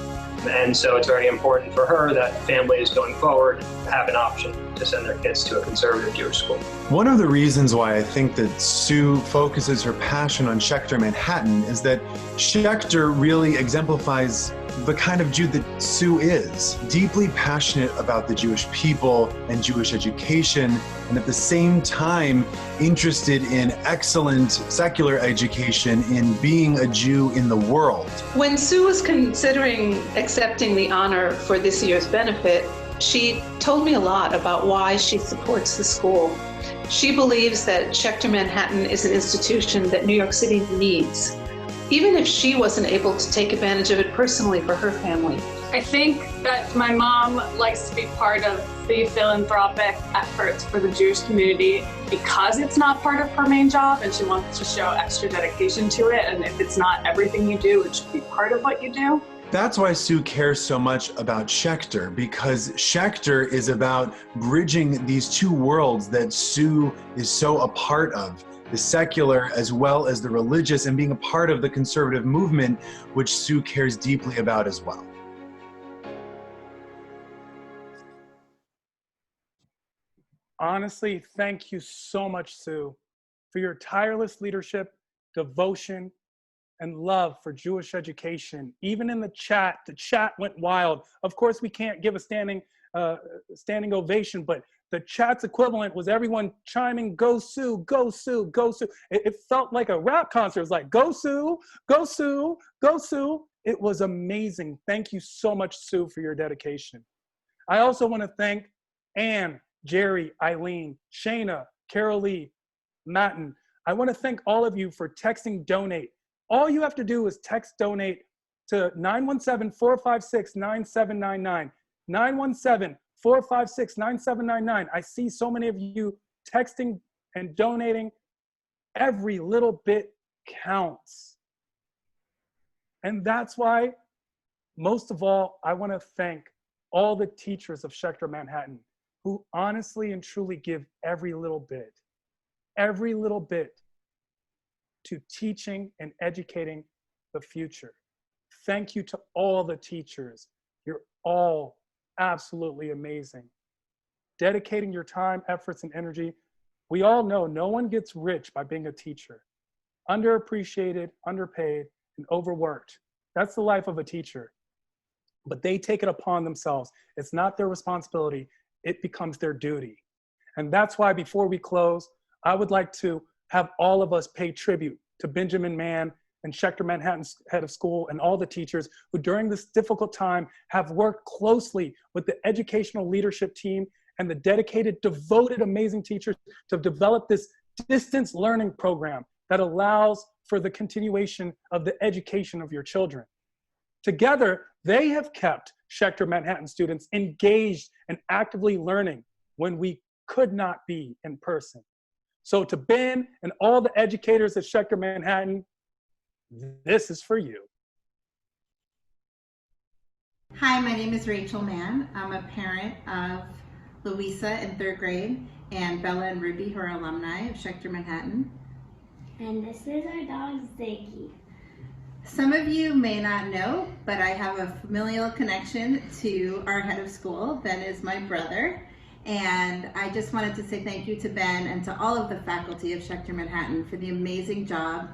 And so it's very important for her that families going forward have an option to send their kids to a conservative Jewish school. One of the reasons why I think that Sue focuses her passion on Schechter Manhattan is that Schechter really exemplifies the kind of Jew that Sue is, deeply passionate about the Jewish people and Jewish education, and at the same time interested in excellent secular education in being a Jew in the world. When Sue was considering accepting the honor for this year's benefit, she told me a lot about why she supports the school. She believes that Schechter Manhattan is an institution that New York City needs, even if she wasn't able to take advantage of it personally for her family. I think that my mom likes to be part of the philanthropic efforts for the Jewish community because it's not part of her main job, and she wants to show extra dedication to it. And if it's not everything you do, it should be part of what you do. That's why Sue cares so much about Schechter, because Schechter is about bridging these two worlds that Sue is so a part of, the secular as well as the religious, and being a part of the conservative movement, which Sue cares deeply about as well. Honestly, thank you so much, Sue, for your tireless leadership, devotion, and love for Jewish education. Even in the chat went wild. Of course, we can't give a standing ovation, but the chat's equivalent was everyone chiming, "Go Sue, go Sue, go Sue." It felt like a rap concert. It was like, "Go Sue, go Sue, go Sue." It was amazing. Thank you so much, Sue, for your dedication. I also want to thank Anne, Jerry, Eileen, Shayna, Carol Lee, Matten. I want to thank all of you for texting donate. All you have to do is text donate to 917-456-9799. 917-456-9799. I see so many of you texting and donating. Every little bit counts. And that's why, most of all, I want to thank all the teachers of Schechter Manhattan who honestly and truly give every little bit to teaching and educating the future. Thank you to all the teachers. You're all absolutely amazing. Dedicating your time, efforts, and energy. We all know no one gets rich by being a teacher. Underappreciated, underpaid, and overworked. That's the life of a teacher. But they take it upon themselves. It's not their responsibility. It becomes their duty. And that's why before we close, I would like to have all of us pay tribute to Benjamin Mann and Schechter Manhattan's head of school and all the teachers who during this difficult time have worked closely with the educational leadership team and the dedicated, devoted, amazing teachers to develop this distance learning program that allows for the continuation of the education of your children. Together, they have kept Schechter Manhattan students engaged and actively learning when we could not be in person. So to Ben and all the educators at Schechter Manhattan, this is for you. Hi, my name is Rachel Mann. I'm a parent of Louisa in 3rd grade and Bella and Ruby, who are alumni of Schechter Manhattan. And this is our dog, Ziggy. Some of you may not know, but I have a familial connection to our head of school. Ben is my brother. And I just wanted to say thank you to Ben and to all of the faculty of Schechter Manhattan for the amazing job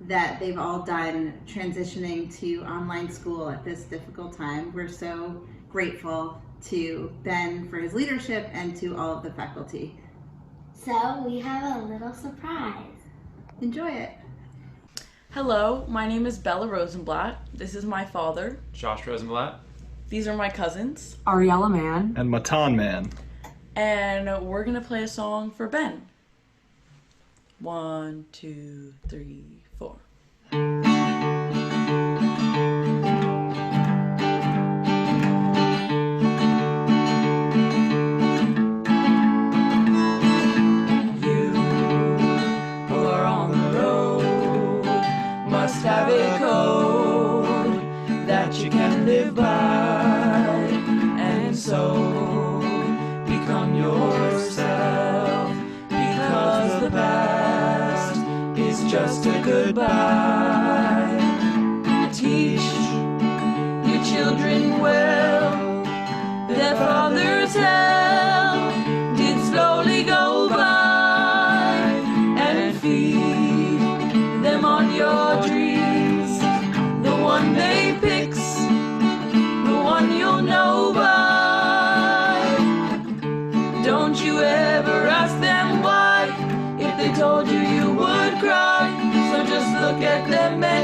that they've all done transitioning to online school at this difficult time. We're so grateful to Ben for his leadership and to all of the faculty. So we have a little surprise. Enjoy it. Hello, my name is Bella Rosenblatt. This is my father. Josh Rosenblatt. These are my cousins. Ariella Mann. And Matan Man. And we're gonna play a song for Ben. 1, 2, 3, 4. Have a code that you can live by, and so become yourself, because the past is just a goodbye. Teach your children well, their father's help did slowly go by, and feed them on your dreams. The one day picks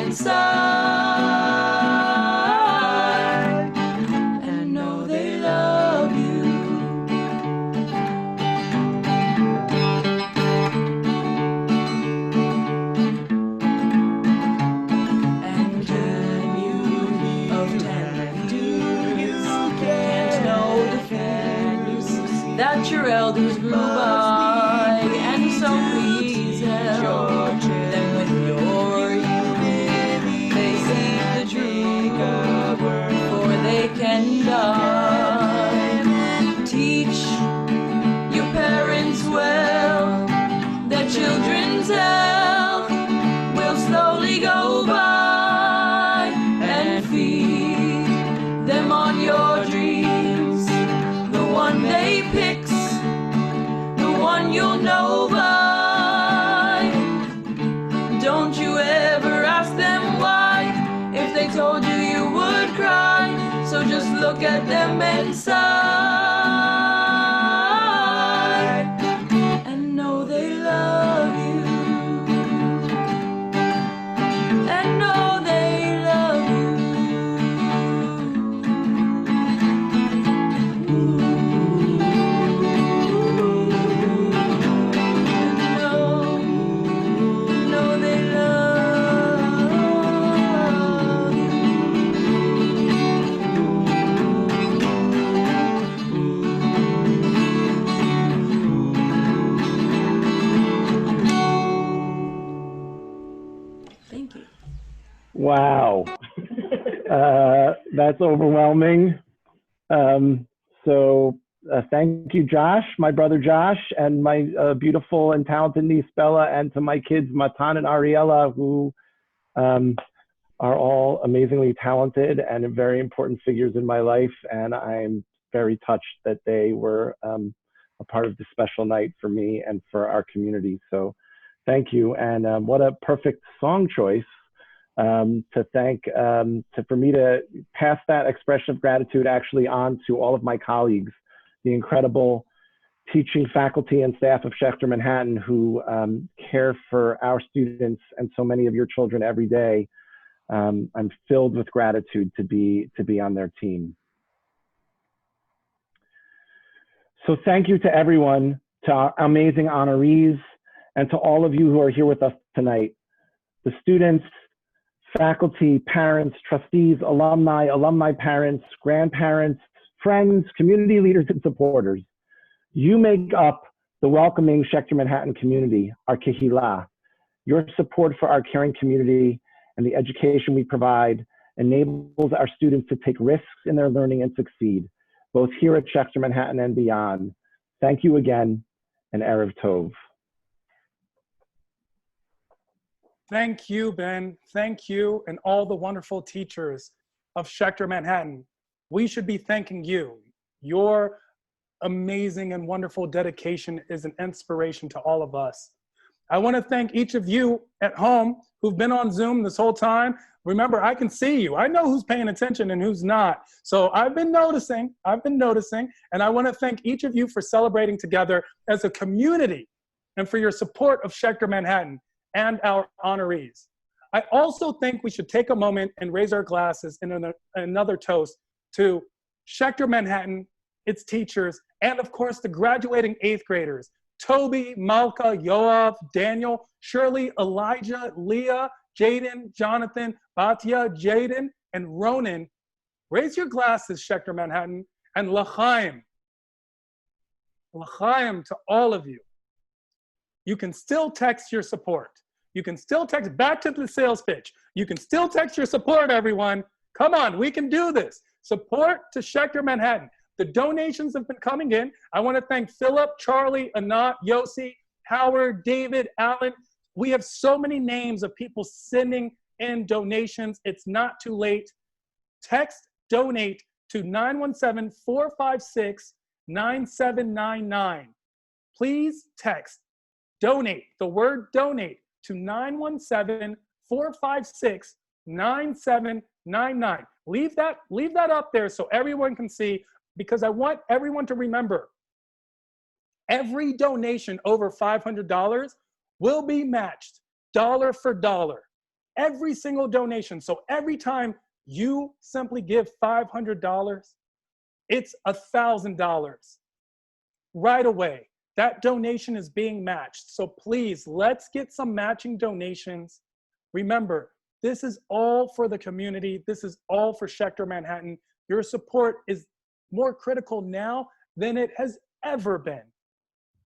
inside and know they love you. And can you of 10 do you can't know the fears that your elders grew by, and so please help them with your youth. They see the truth before they can die. Teach your parents well, their children's health will slowly go by, and feed them on your dreams. The one they pick's the one you'll know by. Don't you ever ask them why. If they told you, you would cry. So just look at them inside and know they love you. And know they love you. Know they love you. Thank you. Wow. That's overwhelming. Thank you, Josh, my brother Josh, and my beautiful and talented niece Bella, and to my kids Matan and Ariella, who are all amazingly talented and very important figures in my life. And I'm very touched that they were a part of this special night for me and for our community. So thank you. And what a perfect song choice for me to pass that expression of gratitude actually on to all of my colleagues, the incredible teaching faculty and staff of Schechter Manhattan who care for our students and so many of your children every day. I'm filled with gratitude to be on their team. So thank you to everyone, to our amazing honorees, and to all of you who are here with us tonight. The students, faculty, parents, trustees, alumni, alumni parents, grandparents, friends, community leaders, and supporters. You make up the welcoming Schechter Manhattan community, our Kehillah. Your support for our caring community and the education we provide enables our students to take risks in their learning and succeed, both here at Schechter Manhattan and beyond. Thank you again, and Erev Tov. Thank you, Ben. Thank you and all the wonderful teachers of Schechter Manhattan. We should be thanking you. Your amazing and wonderful dedication is an inspiration to all of us. I want to thank each of you at home who've been on Zoom this whole time. Remember, I can see you. I know who's paying attention and who's not. So I've been noticing, and I want to thank each of you for celebrating together as a community and for your support of Schechter Manhattan and our honorees. I also think we should take a moment and raise our glasses in another toast to Schechter Manhattan, its teachers, and of course the graduating 8th graders, Toby, Malka, Yoav, Daniel, Shirley, Elijah, Leah, Jaden, Jonathan, Batya, Jaden, and Ronan. Raise your glasses, Schechter Manhattan, and l'chaim. L'chaim to all of you. You can still text your support. You can still text back to the sales pitch. You can still text your support, everyone. Come on, we can do this. Support to Schechter Manhattan. The donations have been coming in. I want to thank Philip, Charlie, Anat, Yossi, Howard, David, Alan. We have so many names of people sending in donations. It's not too late. Text donate to 917-456-9799. Please text donate, the word donate, to 917-456-9799. Leave that up there so everyone can see, because I want everyone to remember, every donation over $500 will be matched dollar for dollar. every single donation. So every time you simply give $500, it's $1,000 right away. That donation is being matched. So please, let's get some matching donations. Remember, this is all for the community. This is all for Schechter Manhattan. Your support is more critical now than it has ever been.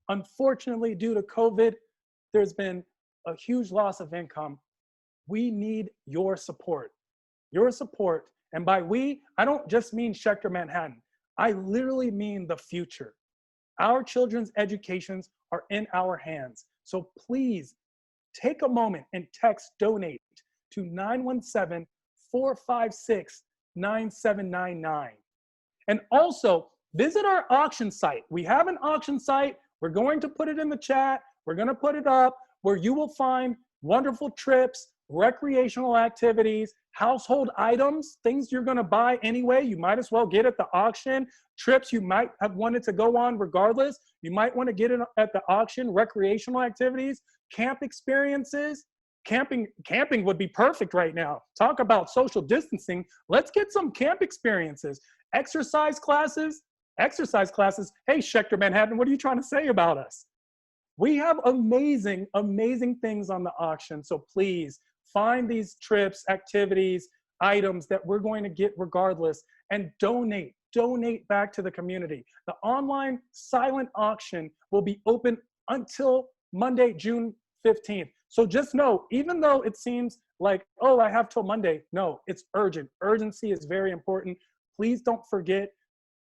Unfortunately, due to COVID, there's been a huge loss of income. We need your support. Your support, and by we, I don't just mean Schechter Manhattan. I literally mean the future. Our children's educations are in our hands. So please take a moment and text donate to 917-456-9799. And also visit our auction site. We have an auction site. We're going to put it in the chat. We're going to put it up where you will find wonderful trips, recreational activities, household items, things you're going to buy anyway. You might as well get at the auction. Trips you might have wanted to go on regardless. You might want to get it at the auction. Recreational activities, camp experiences. Camping would be perfect right now. Talk about social distancing. Let's get some camp experiences. Exercise classes. Hey, Schechter Manhattan, what are you trying to say about us? We have amazing, amazing things on the auction. So please find these trips, activities, items that we're going to get regardless, and donate back to the community. The online silent auction will be open until Monday, June 15th. So just know, even though it seems like, oh, I have till Monday, no, it's urgent. Urgency is very important. Please don't forget.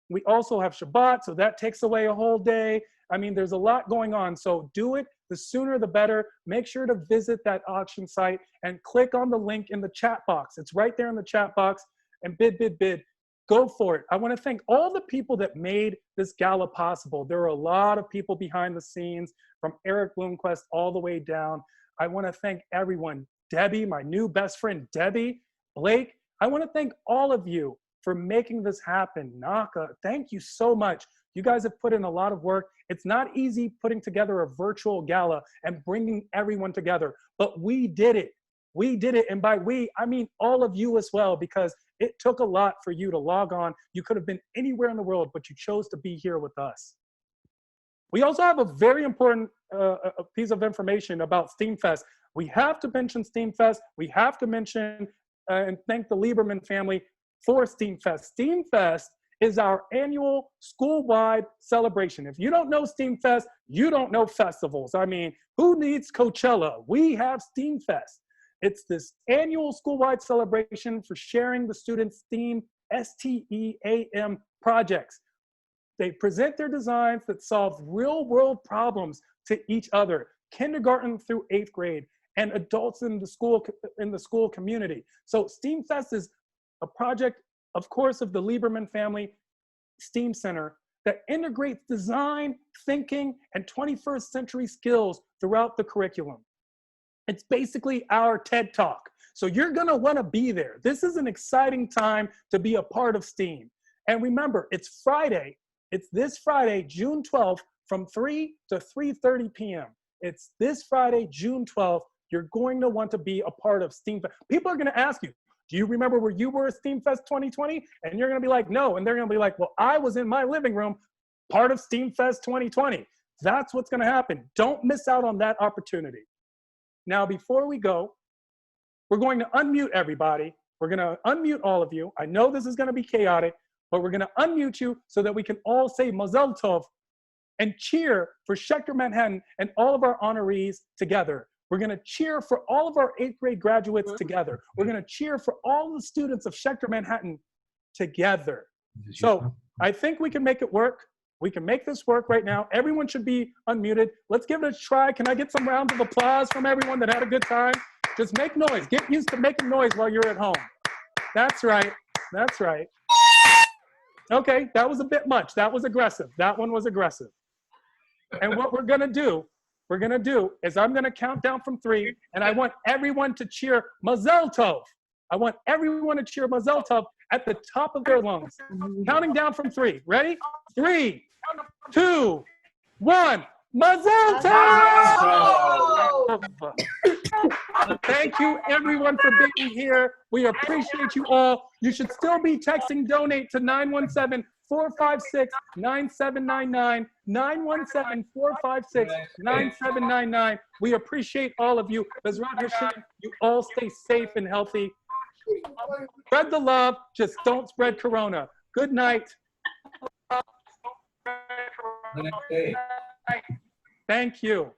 We also have Shabbat, so that takes away a whole day. I mean, there's a lot going on, so do it. The sooner the better. Make sure to visit that auction site and click on the link in the chat box. It's right there in the chat box, and bid. Go for it. I want to thank all the people that made this gala possible. There are a lot of people behind the scenes, from Eric Bloomquist all the way down. I want to thank everyone. Debbie, my new best friend, Debbie, Blake. I want to thank all of you for making this happen. Naka, thank you so much. You guys have put in a lot of work. It's not easy putting together a virtual gala and bringing everyone together, but we did it. We did it, and by we, I mean all of you as well, because it took a lot for you to log on. You could have been anywhere in the world, but you chose to be here with us. We also have a very important piece of information about STEAMFest. We have to mention STEAMFest. We have to mention and thank the Lieberman family for STEAMFest. STEAMFest is our annual school-wide celebration. If you don't know STEAMFest, you don't know festivals. I mean, who needs Coachella? We have STEAMFest. It's this annual school-wide celebration for sharing the students' STEAM, STEAM projects. They present their designs that solve real-world problems to each other, kindergarten through 8th grade, and adults in the school community. So STEAMFest is a project, of course, of the Lieberman family STEAM Center that integrates design, thinking, and 21st century skills throughout the curriculum. It's basically our TED Talk. So you're gonna wanna be there. This is an exciting time to be a part of STEAM. And remember, it's Friday. It's this Friday, June 12th, from 3 to 3:30 p.m. It's this Friday, June 12th. You're going to want to be a part of STEAMFest. People are gonna ask you, do you remember where you were at STEAMFest 2020? And you're gonna be like, no. And they're gonna be like, well, I was in my living room, part of STEAMFest 2020. That's what's gonna happen. Don't miss out on that opportunity. Now, before we go, we're going to unmute everybody. We're gonna unmute all of you. I know this is gonna be chaotic, but we're gonna unmute you so that we can all say Mazel Tov and cheer for Schechter Manhattan and all of our honorees together. We're gonna cheer for all of our 8th grade graduates together. We're gonna cheer for all the students of Schechter Manhattan together. So I think we can make it work. We can make this work right now. Everyone should be unmuted. Let's give it a try. Can I get some rounds of applause from everyone that had a good time? Just make noise. Get used to making noise while you're at home. That's right. That's right. Okay, that was a bit much. That was aggressive. That one was aggressive. And what we're gonna do is I'm gonna count down from 3, and I want everyone to cheer Mazel Tov. I want everyone to cheer Mazel Tov at the top of their lungs. Counting down from 3. Ready? 3, 2, 1. Mazel Tov! Thank you, everyone, for being here. We appreciate you all. You should still be texting donate to 917-456-9799, 917-456-9799. We appreciate all of you. Bezrat Hashem, you all stay safe and healthy. Spread the love, just don't spread corona. Good night. Thank you.